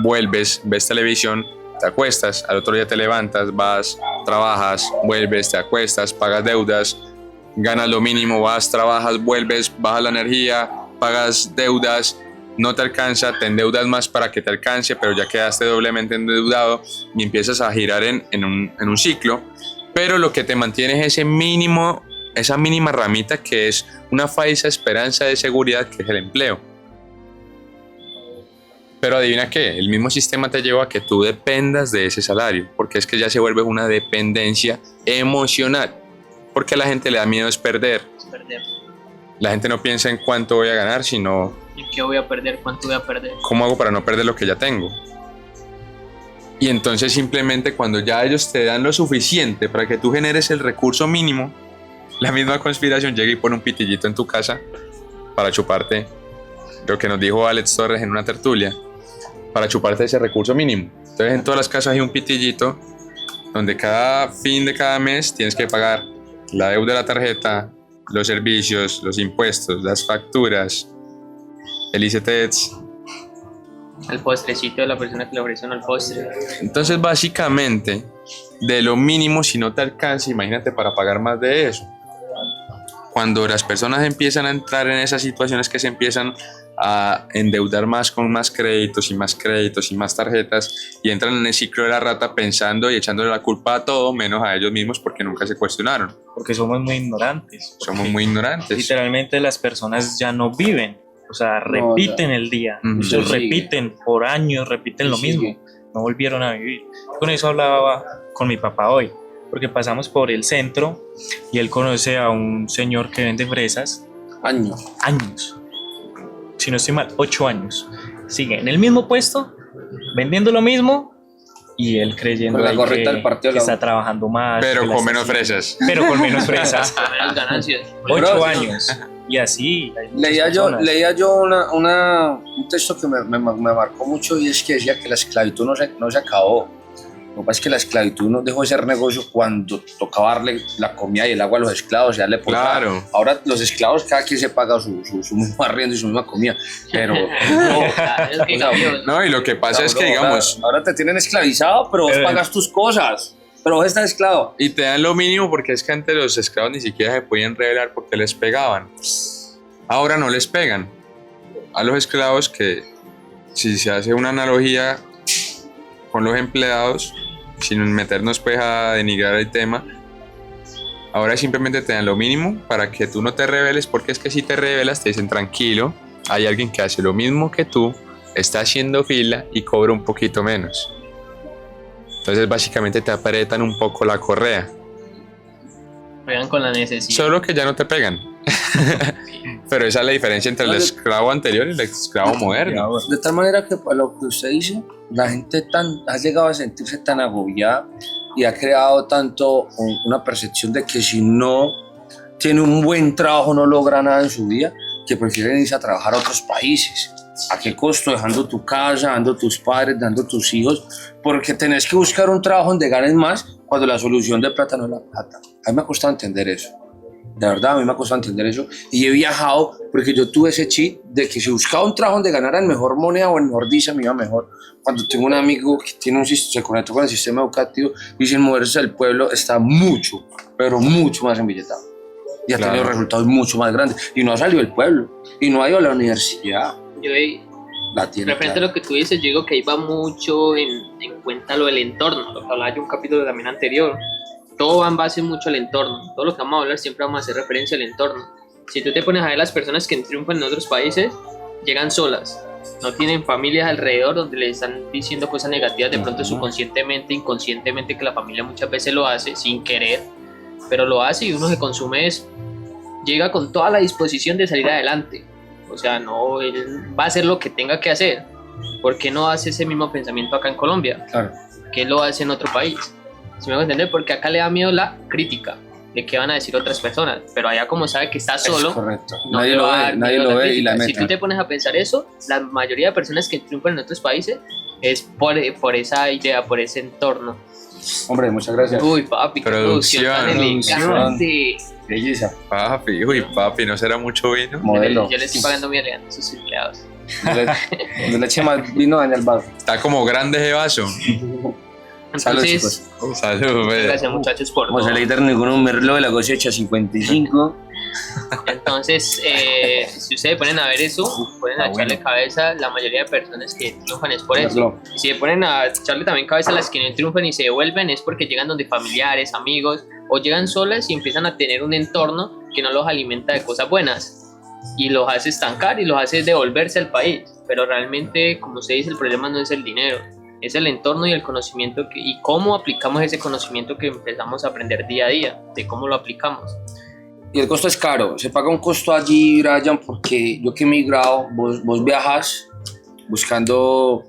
vuelves, ves televisión, te acuestas, al otro día te levantas, vas, trabajas, vuelves, te acuestas, pagas deudas, ganas lo mínimo, vas, trabajas, vuelves, bajas la energía, pagas deudas, no te alcanza, te endeudas más para que te alcance, pero ya quedaste doblemente endeudado y empiezas a girar en un ciclo, pero lo que te mantiene es ese mínimo, esa mínima ramita que es una falsa esperanza de seguridad que es el empleo. Pero adivina qué, el mismo sistema te lleva a que tú dependas de ese salario, porque es que ya se vuelve una dependencia emocional, porque a la gente le da miedo es perder. La gente no piensa en cuánto voy a ganar, sino ¿En qué voy a perder? ¿Cuánto voy a perder? cómo hago para no perder lo que ya tengo. Y entonces simplemente cuando ya ellos te dan lo suficiente para que tú generes el recurso mínimo, la misma conspiración llega y pone un pitillito en tu casa para chuparte lo que nos dijo Alex Torres en una tertulia, para chuparte ese recurso mínimo. Entonces en todas las casas hay un pitillito donde cada fin de cada mes tienes que pagar la deuda de la tarjeta, los servicios, los impuestos, las facturas, el ICETEX. El postrecito de la persona que le ofrecen al postre. Entonces básicamente de lo mínimo, si no te alcanza, imagínate para pagar más de eso. Cuando las personas empiezan a entrar en esas situaciones que se empiezan a endeudar más con más créditos y más créditos y más tarjetas y entran en el ciclo de la rata pensando y echándole la culpa a todo menos a ellos mismos porque nunca se cuestionaron. Porque somos muy ignorantes. Somos muy ignorantes. Literalmente las personas ya no viven, o sea, repiten el día, Ujú. ellos Sí. repiten por años, repiten lo Sí. mismo, no volvieron a vivir. Con eso hablaba con mi papá hoy, porque pasamos por el centro y él conoce a un señor que vende fresas, Años. años, si no estoy mal, 8 años, sigue en el mismo puesto, vendiendo lo mismo y él creyendo Con la ahí gorrita que, del partido que de la está trabajando más. Pero que la con está menos haciendo- fresas. Pero con menos fresas. Menos ganancias. 8 Bro, años. Y así. hay muchas personas. Leía yo un texto que me marcó mucho y es que decía que la esclavitud no se acabó. Lo que pasa es que la esclavitud no dejó de ser negocio cuando tocaba darle la comida y el agua a los esclavos y darle por Claro. Ahora los esclavos cada quien se paga su mismo arriendo y su misma comida. Pero Es que cambió. No, y lo que pasa es que, digamos, ahora te tienen esclavizado, pero vos Pero- pagas tus cosas. Pero vos estás esclavo. y te dan lo mínimo porque es que antes los esclavos ni siquiera se podían rebelar porque les pegaban. Ahora no les pegan. A los esclavos que, si se hace una analogía con los empleados, sin meternos pues a denigrar el tema, ahora simplemente te dan lo mínimo para que tú no te rebeles, porque es que si te rebelas te dicen tranquilo, hay alguien que hace lo mismo que tú, está haciendo fila y cobra un poquito menos. Entonces básicamente te apretan un poco la correa, Juegan con la necesidad. solo que ya no te pegan. Pero esa es la diferencia entre el esclavo anterior y el esclavo moderno. De tal manera que para lo que usted dice, la gente ha llegado a sentirse tan agobiada y ha creado tanto una percepción de que si no tiene un buen trabajo no logra nada en su vida, que prefieren irse a trabajar a otros países. ¿A qué costo? Dejando tu casa, dejando tus padres, dejando tus hijos, porque tenés que buscar un trabajo donde ganes más cuando la solución de plata no es la plata. A mí me ha costado entender eso. De verdad, a mí me ha costado entender eso. Y he viajado porque yo tuve ese chip de que si buscaba un trabajo donde ganara el mejor moneda o el mejor dice me iba mejor. Cuando tengo un amigo que se conectó con el sistema educativo y sin moverse del pueblo está mucho, pero mucho más embilletado. Y ha tenido resultados mucho más grandes. Y no ha salido del pueblo. Y no ha ido a la universidad. Referente a lo que tú dices, yo digo que ahí va mucho en cuenta lo del entorno, lo que hablaba yo en un capítulo también anterior. Todo va en base mucho al entorno. Todo lo que vamos a hablar siempre vamos a hacer referencia al entorno. Si tú te pones a ver las personas que triunfan en otros países, llegan solas. No tienen familias alrededor donde les están diciendo cosas negativas de pronto subconscientemente, inconscientemente, que la familia muchas veces lo hace sin querer, pero lo hace y uno se consume eso. Llega con toda la disposición de salir adelante. O sea, no, él va a hacer lo que tenga que hacer. ¿Por qué no hace ese mismo pensamiento acá en Colombia? Claro. ¿Por qué lo hace en otro país? ¿Sí me hago entender? Porque acá le da miedo la crítica de qué van a decir otras personas. Pero allá, como sabe que está solo, es correcto. no Nadie lo ve y la meta. Si tú te pones a pensar eso, la mayoría de personas que triunfan en otros países es por esa idea, por ese entorno. Hombre, muchas gracias. Uy, papi, qué producción tan elegante. Belleza. Papi, ¿no será mucho vino? Modelo. Yo le estoy pagando muy elegante a sus empleados. No le eche más vino daña el vaso. Está como grande ese vaso. Salud, Entonces, chicos. Salud, gracias muchachos por Vamos a leer ningún merlo de la cosecha 55. Entonces, si ustedes ponen a ver eso, ponen a echarle cabeza, la mayoría de personas que triunfan es por eso. Y si se ponen a echarle también cabeza a las que no triunfan y se devuelven, es porque llegan donde familiares, amigos, o llegan solas y empiezan a tener un entorno que no los alimenta de cosas buenas y los hace estancar y los hace devolverse al país. Pero realmente, como usted dice, el problema no es el dinero, es el entorno y el conocimiento y cómo aplicamos ese conocimiento que empezamos a aprender día a día, de cómo lo aplicamos. Y el costo es caro, se paga un costo allí, Brian, porque yo que he migrado, vos viajas buscando,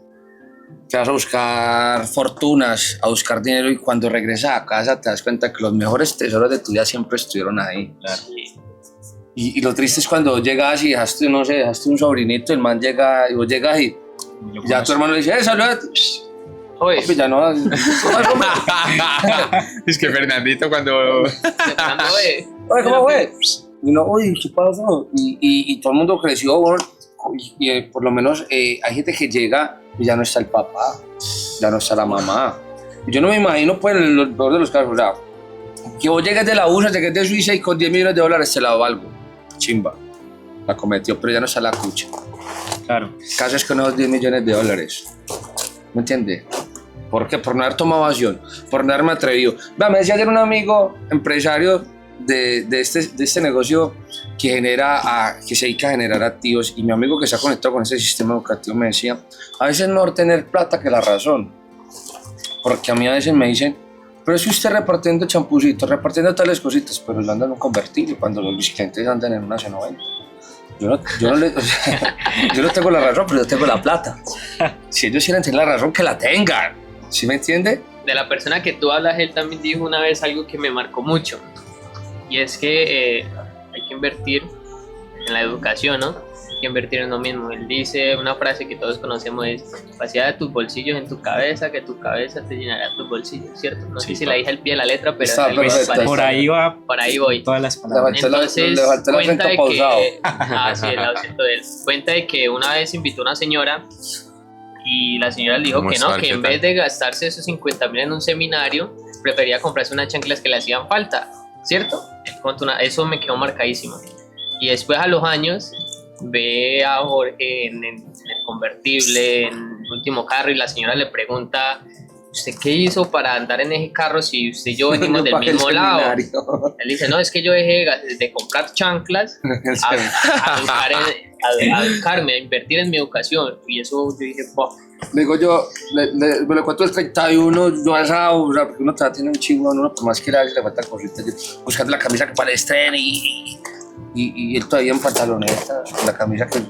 te vas a buscar fortunas, a buscar dinero y cuando regresas a casa te das cuenta que los mejores tesoros de tu vida siempre estuvieron ahí. Claro. Y lo triste es cuando llegas y dejaste, no sé, dejaste un sobrinito, el man llega y vos llegas y ya tu hermano le dice, salud. Oye, Papi, ya no. Es que Fernandito cuando... Oye, ¿cómo fue? Y no, oye, ¿qué pasó? Y todo el mundo creció, bueno, y por lo menos hay gente que llega y ya no está el papá, ya no está la mamá. Yo no me imagino, pues, en el peor de los casos, o sea, que vos llegues de la USA, llegues de Suiza y con $10 millones te la valgo. Chimba, la cometió, pero ya no está la cucha. Claro. El caso es que unos $10 millones. ¿Me entiendes? ¿Por qué? Por no haber tomado acción, por no haberme atrevido. Me decía ayer un amigo empresario de este negocio que se dedica a generar activos, y mi amigo que está conectado con ese sistema educativo me decía, a veces es mejor tener plata que la razón, porque a mí a veces me dicen, pero es que usted repartiendo champucitos, repartiendo tales cositas, pero lo andan en un convertible cuando los clientes andan en una C90. Yo no tengo la razón, pero yo tengo la plata. Si ellos quieren tener la razón, que la tengan. ¿Sí me entiende? De la persona que tú hablas, él también dijo una vez algo que me marcó mucho. Y es que hay que invertir en la educación, ¿no? Hay que invertir en uno mismo. Él dice una frase que todos conocemos, es vacía de tus bolsillos en tu cabeza, que tu cabeza te llenará tus bolsillos, ¿cierto? No sé si la dije al pie de la letra, pero está perfecto. Por ahí va. Por ahí voy. Todas las palabras. Entonces, le faltó el cuenta de pausado. que... sí, el acento de él. Cuenta de que una vez invitó a una señora y la señora le dijo que no, que en vez de gastarse esos 50.000 en un seminario, prefería comprarse unas chanclas que le hacían falta, ¿cierto? Eso me quedó marcadísimo. Y después, a los años, ve a Jorge en el convertible, en el último carro, y la señora le pregunta, ¿usted qué hizo para andar en ese carro si usted y yo venimos del mismo lado? Él dice, no, es que yo dejé de comprar chanclas a educarme, a invertir en mi educación. Y eso yo dije, Le digo yo, me lo cuento el 31, yo asado, o sea, porque uno tiene un chingo, uno por más que le faltan cositas, buscando la camisa que para el estreno y y él todavía en pantaloneta, con la camisa que...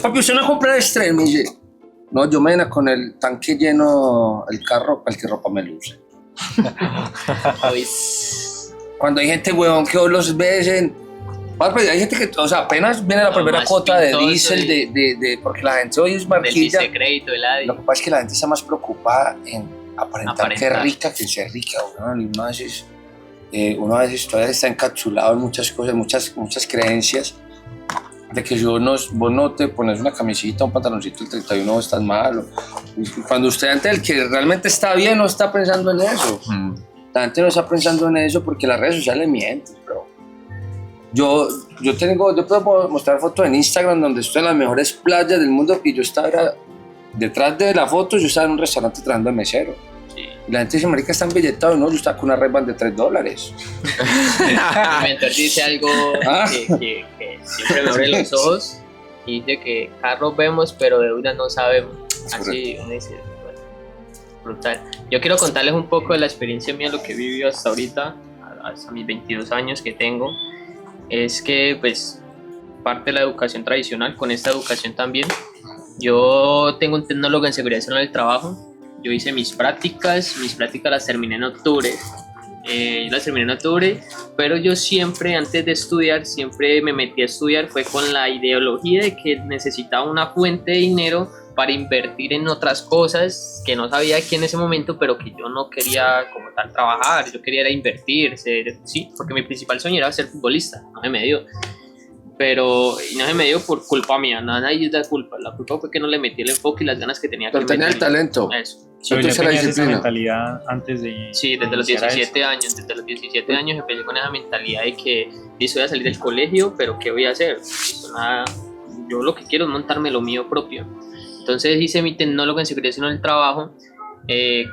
Papi, ¿usted no compra el estrés? Me dice, no, yo me vengo con el tanque lleno, el carro, cualquier ropa me luce. Cuando hay gente, huevón, que vos los ves en... Papi, hay gente que, o sea, apenas viene la primera cuota de diésel, porque la gente hoy es marquilla. Del crédito, el ADI. Lo que pasa es que la gente está más preocupada en aparentar que es rica que ser rica, weón. Y uno a veces todavía está encapsulado en muchas cosas, muchas creencias de que vos no te pones una camisita, un pantaloncito el 31 estás mal. Cuando usted ante el que realmente está bien no está pensando en eso. La gente no está pensando en eso porque las redes sociales mienten, bro. Yo puedo mostrar fotos en Instagram donde estoy en las mejores playas del mundo y yo estaba detrás de la foto, yo estaba en un restaurante trabajando de mesero. Sí. Y la gente dice, marica, está billetado. No, yo estaba con una Ray-Ban de $3. Mi mentor dice algo que siempre me abre los ojos y dice que carros vemos pero deudas no sabemos. Así uno dice, bueno, brutal. Yo quiero contarles un poco de la experiencia mía, lo que he vivido hasta ahorita, hasta mis 22 años que tengo. Es que pues parte de la educación tradicional, con esta educación también. Yo tengo un tecnólogo en seguridad en el trabajo. Yo hice mis prácticas las terminé en octubre. Pero yo siempre, antes de estudiar, siempre me metí a estudiar, fue con la ideología de que necesitaba una fuente de dinero para invertir en otras cosas que no sabía aquí en ese momento, pero que yo no quería como tal trabajar, yo quería era invertir, sí, porque mi principal sueño era ser futbolista, no se me dio. Pero no se me dio por culpa mía, nadie da culpa, la culpa fue que no le metí el enfoque y las ganas que tenía. Pero tenía el talento. Eso. Pero ya tenías esa mentalidad antes de... Sí, desde los 17 años, empecé con esa mentalidad de que listo, voy a salir del colegio, pero ¿qué voy a hacer? Nada, yo lo que quiero es montarme lo mío propio. Entonces hice mi tecnólogo en seguridad del trabajo.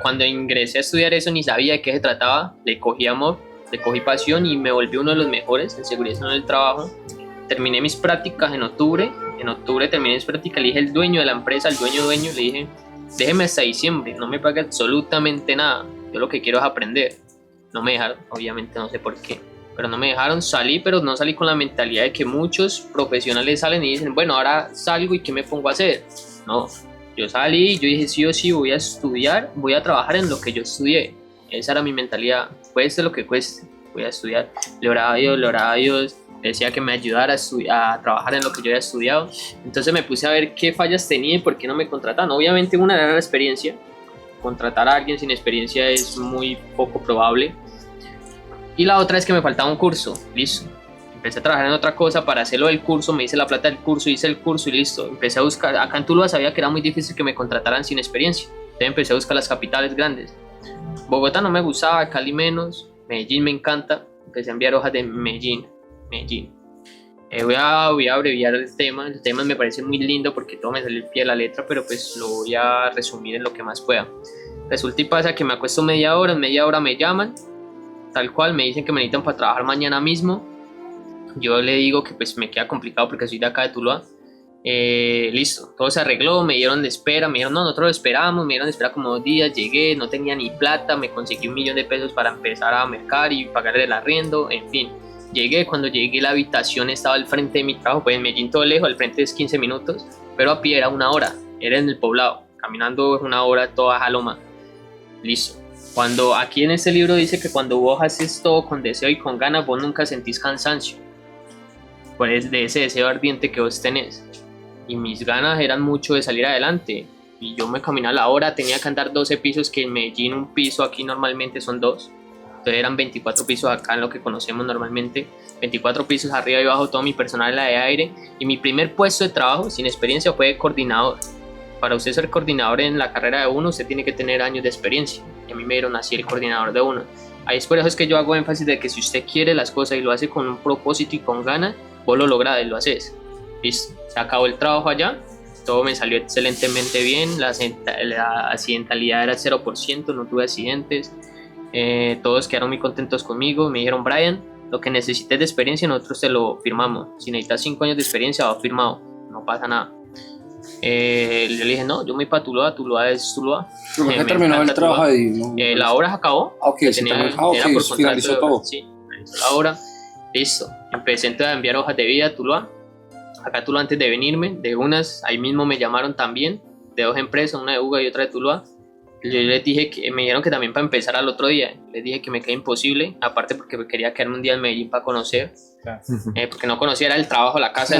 Cuando ingresé a estudiar eso ni sabía de qué se trataba, le cogí amor, le cogí pasión y me volví uno de los mejores en seguridad del trabajo. Terminé mis prácticas en octubre terminé mis prácticas, le dije al dueño de la empresa, al dueño, le dije, déjeme hasta diciembre, no me pague absolutamente nada, yo lo que quiero es aprender. No me dejaron, obviamente no sé por qué, pero no me dejaron, salí, pero no salí con la mentalidad de que muchos profesionales salen y dicen, bueno, ahora salgo y ¿qué me pongo a hacer? No, yo salí y yo dije, sí o sí voy a estudiar, voy a trabajar en lo que yo estudié. Esa era mi mentalidad, cueste lo que cueste, voy a estudiar. Le oraba a Dios, decía que me ayudara a trabajar en lo que yo había estudiado. Entonces me puse a ver qué fallas tenía y por qué no me contrataban. Obviamente una era la experiencia, contratar a alguien sin experiencia es muy poco probable. Y la otra es que me faltaba un curso, listo. Empecé a trabajar en otra cosa para hacerlo del curso, me hice la plata del curso, hice el curso y listo. Empecé a buscar, acá en Tuluá sabía que era muy difícil que me contrataran sin experiencia. Entonces empecé a buscar las capitales grandes. Bogotá no me gustaba, Cali menos, Medellín me encanta. Empecé a enviar hojas de Medellín. Voy a abreviar el tema me parece muy lindo porque todo me salió al pie de la letra, pero pues lo voy a resumir en lo que más pueda. Resulta y pasa que me acuesto media hora, en media hora me llaman, tal cual, me dicen que me necesitan para trabajar mañana mismo. Yo le digo que pues me queda complicado porque soy de acá de Tuluá. Listo, todo se arregló, me dieron de espera, me dijeron no, nosotros lo esperamos, me dieron de espera como 2 días, llegué, no tenía ni plata, me conseguí $1.000.000 para empezar a mercar y pagar el arriendo, en fin. Llegué, cuando llegué la habitación estaba al frente de mi trabajo, pues en Medellín todo lejos, al frente es 15 minutos, pero a pie era 1 hora, era en el poblado, caminando es 1 hora toda jaloma. Listo. Cuando aquí en este libro dice que cuando vos haces todo con deseo y con ganas, vos nunca sentís cansancio, pues de ese deseo ardiente que vos tenés. Y mis ganas eran mucho de salir adelante, y yo me caminaba la hora, tenía que andar 12 pisos, que en Medellín un piso aquí normalmente son 2. Entonces eran 24 pisos acá en lo que conocemos normalmente, 24 pisos arriba y abajo, todo mi personal era de aire. Y mi primer puesto de trabajo sin experiencia fue de coordinador. Para usted ser coordinador en la carrera de uno, usted tiene que tener años de experiencia. Y a mí me dieron así el coordinador de uno. Ahí es por eso es que yo hago énfasis de que si usted quiere las cosas y lo hace con un propósito y con ganas, vos lo lográs y lo haces. Listo, se acabó el trabajo allá, todo me salió excelentemente bien, la accidentalidad era 0%, no tuve accidentes. Todos quedaron muy contentos conmigo, me dijeron Brian, lo que necesites de experiencia nosotros te lo firmamos, si necesitas 5 años de experiencia va firmado, no pasa nada. Yo le dije no, yo me voy para Tuluá es Tuluá. ¿Por qué terminó el trabajo ahí? La obra se acabó. Ok, se terminó, era por contrato, finalizó todo. Sí, finalizó la obra. Listo, empecé entonces a enviar hojas de vida a Tuluá. Acá a Tuluá, antes de venirme, de unas, ahí mismo me llamaron también, de 2 empresas, una de UGA y otra de Tuluá. Yo les dije que me dijeron que también para empezar al otro día. Les dije que me quedé imposible, aparte porque quería quedarme un día en Medellín para conocer, Claro. porque no conocía era el trabajo, la casa,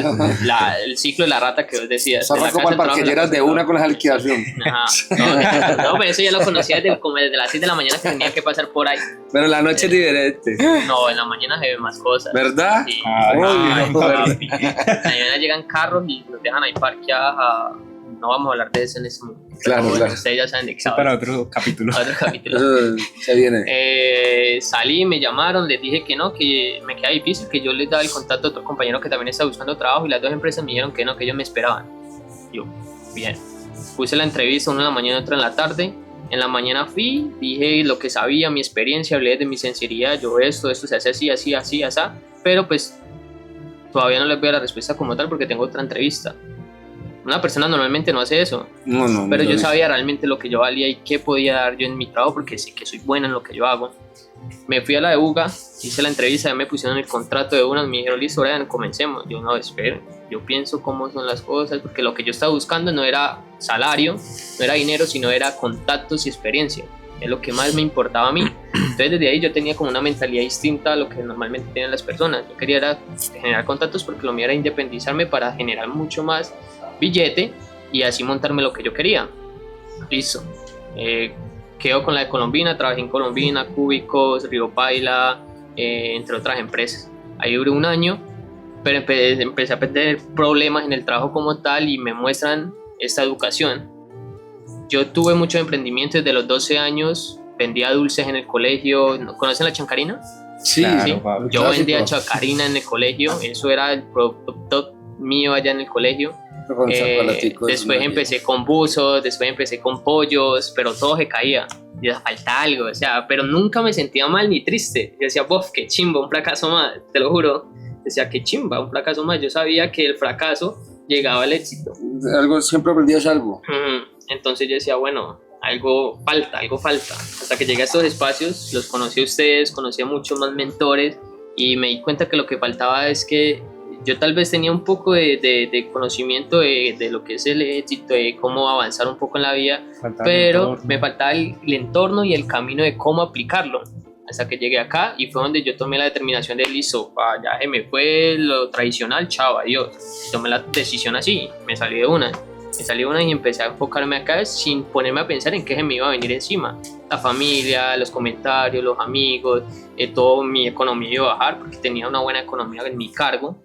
el ciclo de la rata que vos decías. Esa de fue la como casa, para el trabajo, que la lleras casa, de el una trabajo. con la liquidación. Ajá. No, pero eso ya lo conocía como desde las 6 de la mañana que tenía que pasar por ahí. Pero la noche es diferente, No, en la mañana se ven más cosas. ¿verdad? Sí. Ay, Papi. En la mañana llegan carros y nos dejan ahí parqueadas. No vamos a hablar de eso en este momento. Claro, Pero bueno, claro. ustedes ya saben de qué Eso hablo. para otro capítulo. Otro capítulo. Eso se viene. Salí, me llamaron, les dije que no, que me queda difícil, que yo les daba el contacto a otro compañero que también está buscando trabajo, y las 2 empresas me dijeron que no, que ellos me esperaban. Yo, bien. Puse la entrevista, una en la mañana y otra en la tarde. En la mañana fui, dije lo que sabía, mi experiencia, hablé de mi sinceridad, yo esto se hace así, así, así, así, pero pues todavía no les voy a dar la respuesta como tal porque tengo otra entrevista. Una persona normalmente no hace eso, No, pero yo no. sabía realmente lo que yo valía y qué podía dar yo en mi trabajo porque sé que soy buena en lo que yo hago. Me fui a la de UGA, hice la entrevista, ya me pusieron el contrato de una, me dijeron, listo, Brian, comencemos. Yo no, esperen, yo pienso cómo son las cosas, porque lo que yo estaba buscando no era salario, no era dinero, sino era contactos y experiencia. Es lo que más me importaba a mí. Entonces desde ahí yo tenía como una mentalidad distinta a lo que normalmente tienen las personas. Yo quería era generar contactos porque lo mío era independizarme para generar mucho más billete y así montarme lo que yo quería. Listo. Quedo con la de Colombina, trabajé en Colombina, Cúbicos, Río Paila, entre otras empresas. Ahí duré un año, pero empecé a tener problemas en el trabajo como tal y me muestran esta educación. Yo tuve mucho emprendimiento desde los 12 años, vendía dulces en el colegio. ¿Conocen la chancarina? Sí, Claro, Sí. papi. Yo Clásico. vendía chacarina en el colegio, eso era el producto top mío allá en el colegio. con chocolaticos, Después ¿no? empecé con buzos, después empecé con pollos, pero todo se caía. Y falta algo, o sea, pero nunca me sentía mal ni triste. Yo decía, bof, qué chimba, un fracaso más, te lo juro. Decía, qué chimba, un fracaso más. Yo sabía que el fracaso llegaba al éxito. Algo, siempre aprendías algo. Entonces yo decía, bueno, algo falta. Hasta que llegué a estos espacios, los conocí a ustedes, conocí a muchos más mentores y me di cuenta que lo que faltaba es que yo tal vez tenía un poco de conocimiento de lo que es el éxito, de cómo avanzar un poco en la vida, Faltaba pero el entorno. me faltaba el entorno y el camino de cómo aplicarlo. Hasta que llegué acá y fue donde yo tomé la determinación de listo, ya se me fue lo tradicional, chao, adiós. Tomé la decisión así, me salí de una y empecé a enfocarme acá sin ponerme a pensar en qué se me iba a venir encima. La familia, los comentarios, los amigos, toda mi economía iba a bajar porque tenía una buena economía en mi cargo,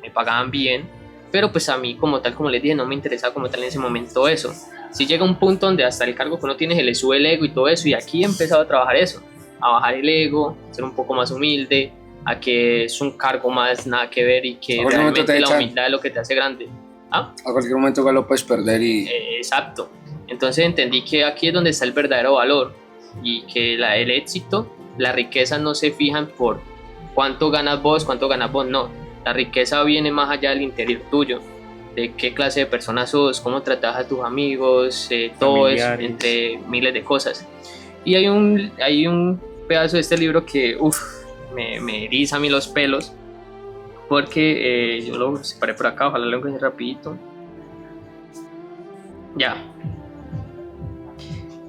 me pagaban bien, pero pues a mí como tal, como les dije, no me interesaba como tal en ese momento eso. Sí llega un punto donde hasta el cargo que uno tiene se le sube el ego y todo eso, y aquí he empezado a trabajar eso, a bajar el ego, a ser un poco más humilde, a que es un cargo más nada que ver y que Ahora no te realmente la echan. humildad es lo que te hace grande. ¿Ah? A cualquier momento igual lo puedes perder y... Exacto. Entonces entendí que aquí es donde está el verdadero valor y que el éxito, la riqueza no se fijan por cuánto ganas vos, no. La riqueza viene más allá del interior tuyo, de qué clase de persona sos, cómo tratas a tus amigos, todo eso, Familiares. entre miles de cosas. Y hay un pedazo de este libro que me eriza a mí los pelos, porque yo lo separé por acá, ojalá lo encuentre rapidito. Ya.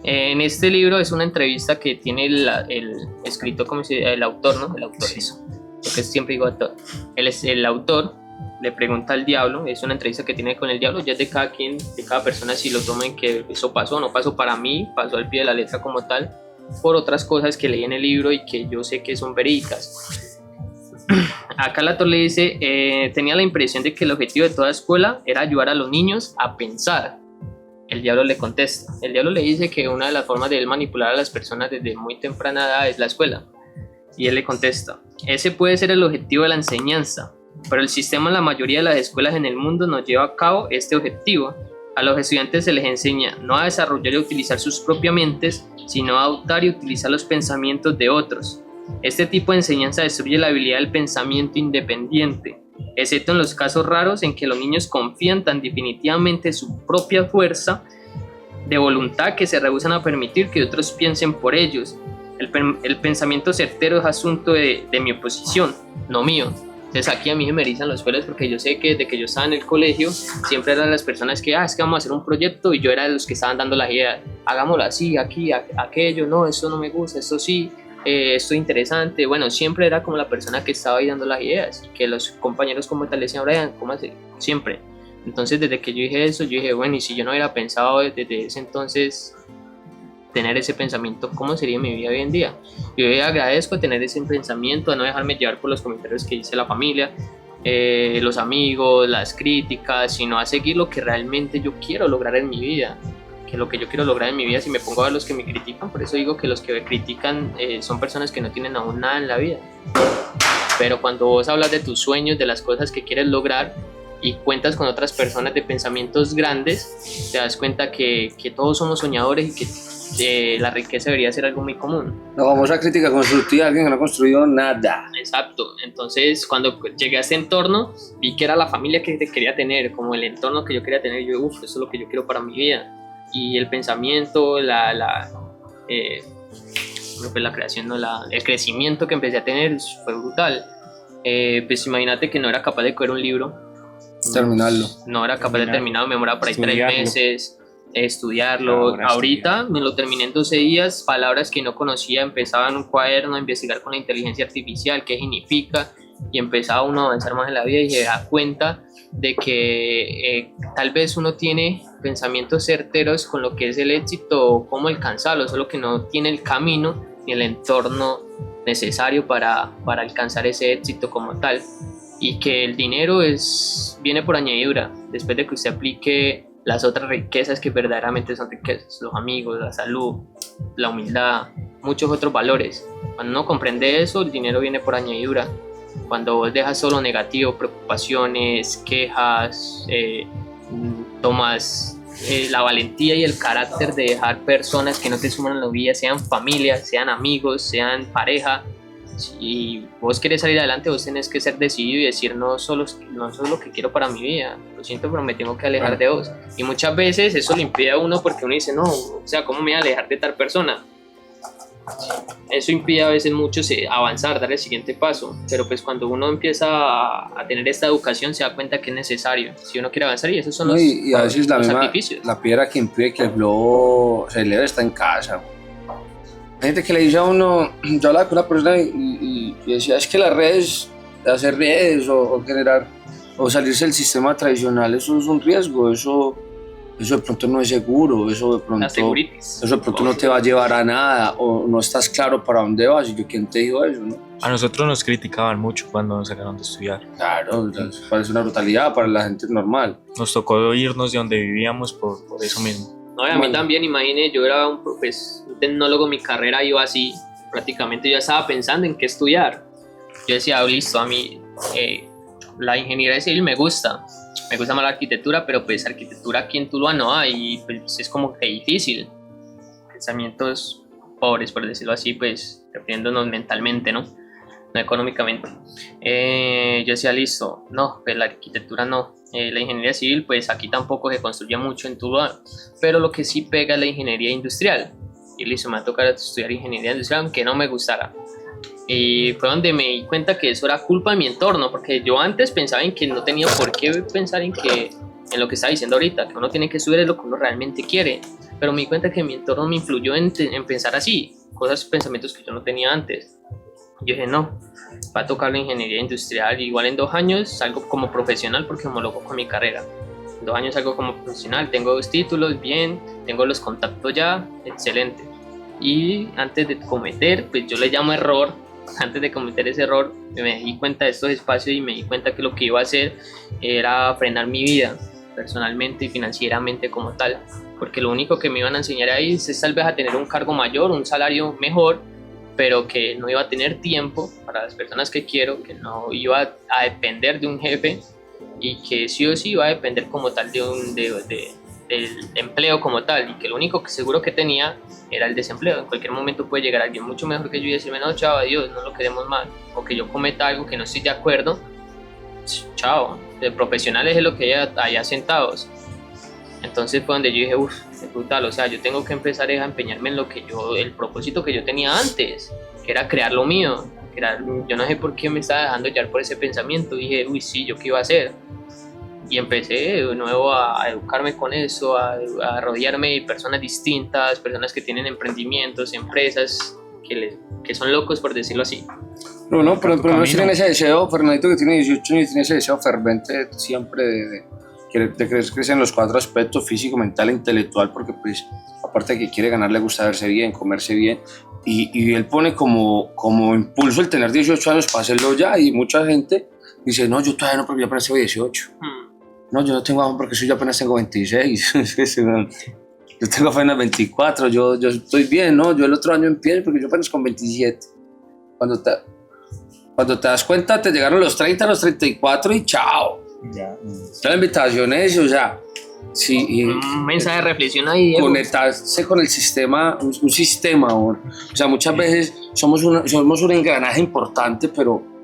En este libro es una entrevista que tiene el escritor, como el autor, ¿no? El autor, Sí. eso. Porque siempre digo autor. El autor le pregunta al diablo, es una entrevista que tiene con el diablo, ya es de cada quien, de cada persona, si lo toman que eso pasó o no pasó. Para mí, pasó al pie de la letra como tal, por otras cosas que leí en el libro y que yo sé que son verídicas. Acá el autor le dice, tenía la impresión de que el objetivo de toda escuela era ayudar a los niños a pensar. El diablo le contesta, el diablo le dice que una de las formas de él manipular a las personas desde muy temprana edad es la escuela. Y él le contesta, ese puede ser el objetivo de la enseñanza, pero el sistema en la mayoría de las escuelas en el mundo no lleva a cabo este objetivo. A los estudiantes se les enseña no a desarrollar y utilizar sus propias mentes, sino a adoptar y utilizar los pensamientos de otros. Este tipo de enseñanza destruye la habilidad del pensamiento independiente, excepto en los casos raros en que los niños confían tan definitivamente en su propia fuerza de voluntad que se rehúsan a permitir que otros piensen por ellos. el pensamiento certero es asunto de mi oposición, no mío. Entonces aquí a mí me erizan los pelos porque yo sé que desde que yo estaba en el colegio siempre eran las personas que, es que vamos a hacer un proyecto, y yo era de los que estaban dando las ideas, hagámoslo así, aquí, aquello, no, esto no me gusta, esto sí, esto es interesante. Bueno, siempre era como la persona que estaba ahí dando las ideas, y que los compañeros como tal decían, Brian, ¿cómo hace? Siempre. Entonces desde que yo dije eso, yo dije, bueno, y si yo no hubiera pensado desde ese entonces tener ese pensamiento, ¿cómo sería mi vida hoy en día? Yo agradezco tener ese pensamiento, a no dejarme llevar por los comentarios que dice la familia, los amigos, las críticas, sino a seguir lo que realmente yo quiero lograr en mi vida. Que lo que yo quiero lograr en mi vida, si me pongo a ver los que me critican, por eso digo que los que me critican son personas que no tienen aún nada en la vida. Pero cuando vos hablas de tus sueños, de las cosas que quieres lograr, y cuentas con otras personas de pensamientos grandes, te das cuenta que todos somos soñadores, y que la riqueza debería ser algo muy común. La famosa crítica constructiva, alguien que no ha construido nada. Exacto. Entonces cuando llegué a ese entorno, vi que era la familia que quería tener, como el entorno que yo quería tener. Yo, eso es lo que yo quiero para mi vida. Y el pensamiento, la creación, no, el crecimiento que empecé a tener fue brutal. Pues imagínate que no era capaz de coger un libro, Terminarlo. no era capaz de terminarlo, me demoraba por ahí 3 meses estudiarlo. Ahorita me lo terminé en 12 días, palabras que no conocía, empezaba en un cuaderno a investigar con la inteligencia artificial qué significa, y empezaba uno a avanzar más en la vida, y se da cuenta de que tal vez uno tiene pensamientos certeros con lo que es el éxito o cómo alcanzarlo, solo que no tiene el camino ni el entorno necesario para alcanzar ese éxito como tal, y que el dinero viene por añadidura después de que usted aplique las otras riquezas que verdaderamente son riquezas, los amigos, la salud, la humildad, muchos otros valores. Cuando uno comprende eso, el dinero viene por añadidura. Cuando vos dejas solo negativo, preocupaciones, quejas, tomas la valentía y el carácter de dejar personas que no te suman en la vida, sean familia, sean amigos, sean pareja. Si vos querés salir adelante, vos tenés que ser decidido y decir, no solo lo que quiero para mi vida, lo siento, pero me tengo que alejar de vos. Y muchas veces eso le impide a uno, porque uno dice, no, o sea, ¿cómo me voy a alejar de tal persona? Eso impide a veces mucho avanzar, dar el siguiente paso. Pero pues cuando uno empieza a tener esta educación, se da cuenta que es necesario si uno quiere avanzar, y esos son y a veces los sacrificios. La piedra que impide que el globo se eleve está en casa. Hay gente que le dice a uno, yo hablaba con una persona y decía, es que las redes, hacer redes o generar o salirse del sistema tradicional, eso es un riesgo, eso de pronto no es seguro, eso de pronto no te va a llevar a nada, o no estás claro para dónde vas. Y yo, ¿quién te dijo eso, no? A nosotros nos criticaban mucho cuando nos sacaron de estudiar. Claro, parece una brutalidad para la gente normal. Nos tocó irnos de donde vivíamos por eso mismo. No, y a mí también, imagínate, yo era un tecnólogo, mi carrera iba así, prácticamente yo estaba pensando en qué estudiar. Yo decía, listo, a mí la ingeniería civil me gusta más la arquitectura, pero pues arquitectura aquí en Tuluá no hay, y pues es como que difícil. Pensamientos pobres, por decirlo así, pues refiriéndonos mentalmente, no económicamente. Yo decía, listo, no, pues la arquitectura no. La ingeniería civil, pues aquí tampoco se construye mucho en Tuluá, pero lo que sí pega es la ingeniería industrial. Y listo, me va a tocar estudiar ingeniería industrial, aunque no me gustara. Y fue donde me di cuenta que eso era culpa de mi entorno, porque yo antes pensaba en que no tenía por qué pensar en lo que estaba diciendo ahorita, que uno tiene que estudiar lo que uno realmente quiere. Pero me di cuenta que mi entorno me influyó en pensar así, pensamientos que yo no tenía antes. Yo dije, no, va a tocar la ingeniería industrial, igual en 2 años salgo como profesional porque homologo con mi carrera. En 2 años salgo como profesional, tengo 2 títulos, bien, tengo los contactos ya, excelente. Y antes de cometer, pues yo le llamo error, antes de cometer ese error, me di cuenta de estos espacios y me di cuenta que lo que iba a hacer era frenar mi vida, personalmente y financieramente como tal, porque lo único que me iban a enseñar ahí es tal vez a tener un cargo mayor, un salario mejor, pero que no iba a tener tiempo para las personas que quiero, que no iba a depender de un jefe, y que sí o sí iba a depender como tal del empleo como tal, y que lo único que seguro que tenía era el desempleo. En cualquier momento puede llegar alguien mucho mejor que yo y decirme, no, chao, adiós, no lo queremos más, o que yo cometa algo que no estoy de acuerdo, chao. De profesionales es lo que hay allá sentados. Entonces fue donde yo dije, uff, es brutal, o sea, yo tengo que empezar a empeñarme en lo que el propósito que yo tenía antes, que era crear lo mío, que era, yo no sé por qué me estaba dejando llevar por ese pensamiento, dije, uy, sí, ¿yo qué iba a hacer? Y empecé de nuevo a educarme con eso, a rodearme de personas distintas, personas que tienen emprendimientos, empresas, que son locos, por decirlo así. No, pero no tienen ese deseo, Fernandito que tiene 18 años, tiene ese deseo fervente siempre de crecer en los 4 aspectos, físico, mental e intelectual, porque pues aparte de que quiere ganar, le gusta verse bien, comerse bien, y él pone como impulso el tener 18 años para hacerlo ya, y mucha gente dice, no, yo todavía no, porque yo apenas tengo 18. No, yo no tengo afán porque yo apenas tengo 26. Yo tengo apenas 24, yo estoy bien, ¿no? Yo el otro año empiezo porque yo apenas con 27. Cuando te das cuenta, te llegaron los 30, los 34 y chao. Ya. La invitación es, o sea, sí, un mensaje de reflexión ahí, Diego. Conectarse con el sistema, un sistema, o sea, muchas veces somos un engranaje importante, pero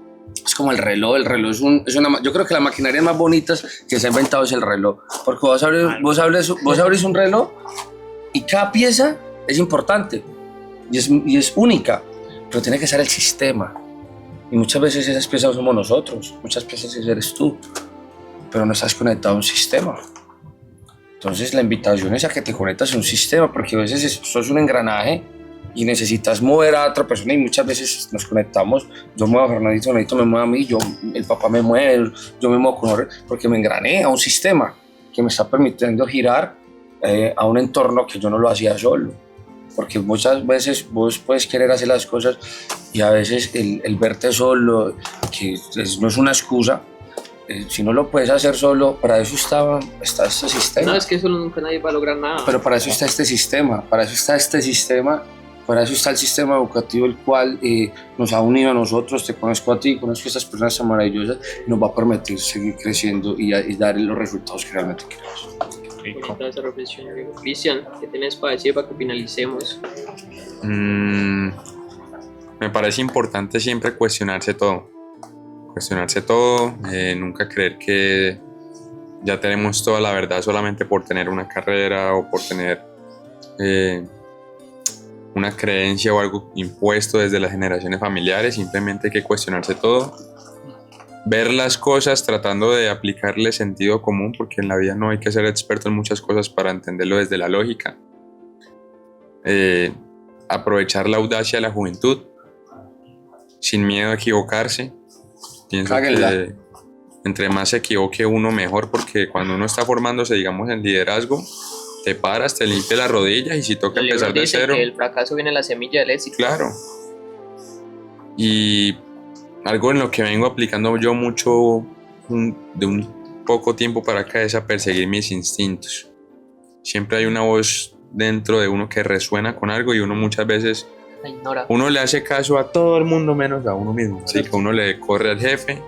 es como el reloj es yo creo que la maquinaria más bonita que se ha inventado es el reloj, porque vos abrís un reloj y cada pieza es importante y es única, pero tiene que ser el sistema, y muchas veces esas piezas somos nosotros, muchas veces eres tú, pero no estás conectado a un sistema. Entonces la invitación es a que te conectas a un sistema, porque a veces sos un engranaje y necesitas mover a otra persona, y muchas veces nos conectamos, yo muevo a Fernandito, Fernandito me mueve a mí, el papá me mueve, yo me muevo con Jorge, porque me engrané a un sistema que me está permitiendo girar a un entorno que yo no lo hacía solo, porque muchas veces vos puedes querer hacer las cosas y a veces el verte solo, que no es una excusa, si no lo puedes hacer solo, para eso está este sistema. No, es que solo nunca nadie va a lograr nada. Pero para eso está este sistema, para eso está el sistema educativo, el cual nos ha unido a nosotros, te conozco a ti, conozco a estas personas tan maravillosas, y nos va a permitir seguir creciendo y dar los resultados que realmente queremos. Cristian, ¿qué tienes para decir para que finalicemos? Me parece importante siempre cuestionarse todo, nunca creer que ya tenemos toda la verdad solamente por tener una carrera o por tener una creencia o algo impuesto desde las generaciones familiares. Simplemente hay que cuestionarse todo, ver las cosas tratando de aplicarle sentido común, porque en la vida no hay que ser experto en muchas cosas para entenderlo desde la lógica. Aprovechar la audacia de la juventud sin miedo a equivocarse. Pienso que entre más se equivoque uno mejor, porque cuando uno está formándose, digamos, en liderazgo, te paras, te limpias las rodillas, y si toca empezar de cero, que el fracaso viene la semilla del éxito. Claro. Y algo en lo que vengo aplicando yo mucho de un poco tiempo para acá es a perseguir mis instintos. Siempre hay una voz dentro de uno que resuena con algo, y uno muchas veces uno le hace caso a todo el mundo menos a uno mismo. Así que uno le corre al jefe,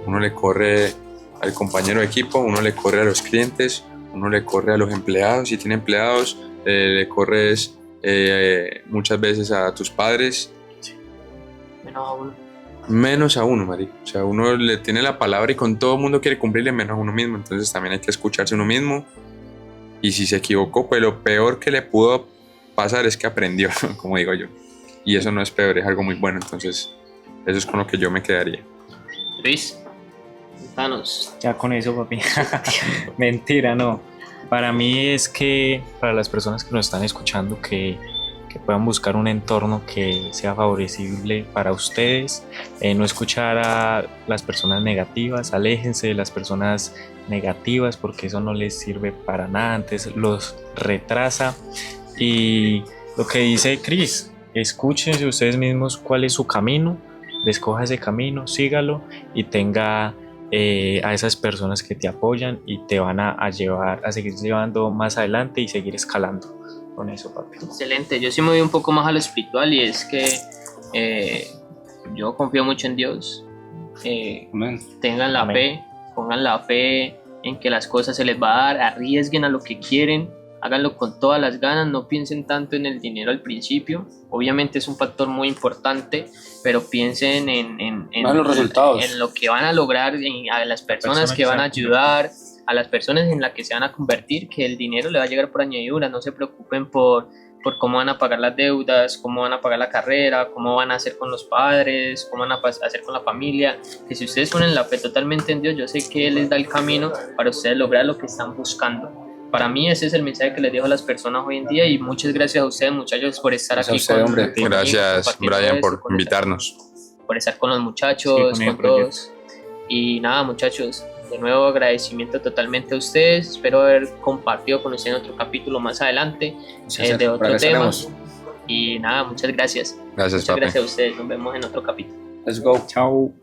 uno le corre al compañero de equipo, uno le corre a los clientes, uno le corre a los empleados, si tiene empleados, le corres muchas veces a tus padres. Menos a uno, marico. O sea, uno le tiene la palabra y con todo el mundo quiere cumplirle, menos a uno mismo. Entonces también hay que escucharse a uno mismo. Y si se equivocó, pues lo peor que le pudo pasar es que aprendió, como digo yo. Y eso no es peor, es algo muy bueno. Entonces eso es con lo que yo me quedaría. Luis, contanos. Ya con eso, papi. Mentira, no. Para mí es que, para las personas que nos están escuchando, que puedan buscar un entorno que sea favorecible para ustedes, no escuchar a las personas negativas, aléjense de las personas negativas, porque eso no les sirve para nada, antes los retrasa. Y lo que dice Chris, escúchense ustedes mismos cuál es su camino, escoja ese camino, sígalo, y tenga a esas personas que te apoyan y te van a llevar a seguir llevando más adelante y seguir escalando. Con eso, papi. Excelente. Yo sí me voy un poco más a lo espiritual, y es que yo confío mucho en Dios. Tengan la fe, pongan la fe en que las cosas se les va a dar, arriesguen a lo que quieren, háganlo con todas las ganas, no piensen tanto en el dinero al principio. Obviamente es un factor muy importante, pero piensen en los resultados, en lo que van a lograr, a las personas que van a ayudar, a las personas en las que se van a convertir, que el dinero le va a llegar por añadidura, no se preocupen por cómo van a pagar las deudas, cómo van a pagar la carrera, cómo van a hacer con los padres, cómo van a hacer con la familia, que si ustedes ponen la fe totalmente en Dios, yo sé que Él les da el camino para ustedes lograr lo que están buscando. Para mí ese es el mensaje que les dejo a las personas hoy en día y muchas gracias a ustedes, muchachos, por estar Gracias aquí. a usted, hombre. Conmigo, Gracias, compartiendo Brian, esto, por invitarnos. por estar con los muchachos, Sí, con todos. Y nada, muchachos, de nuevo agradecimiento totalmente a ustedes. Espero haber compartido con ustedes en otro capítulo más adelante de otro tema. Y nada, muchas gracias. Gracias, Muchas papi. gracias a ustedes. Nos vemos en otro capítulo. Let's go. Chao.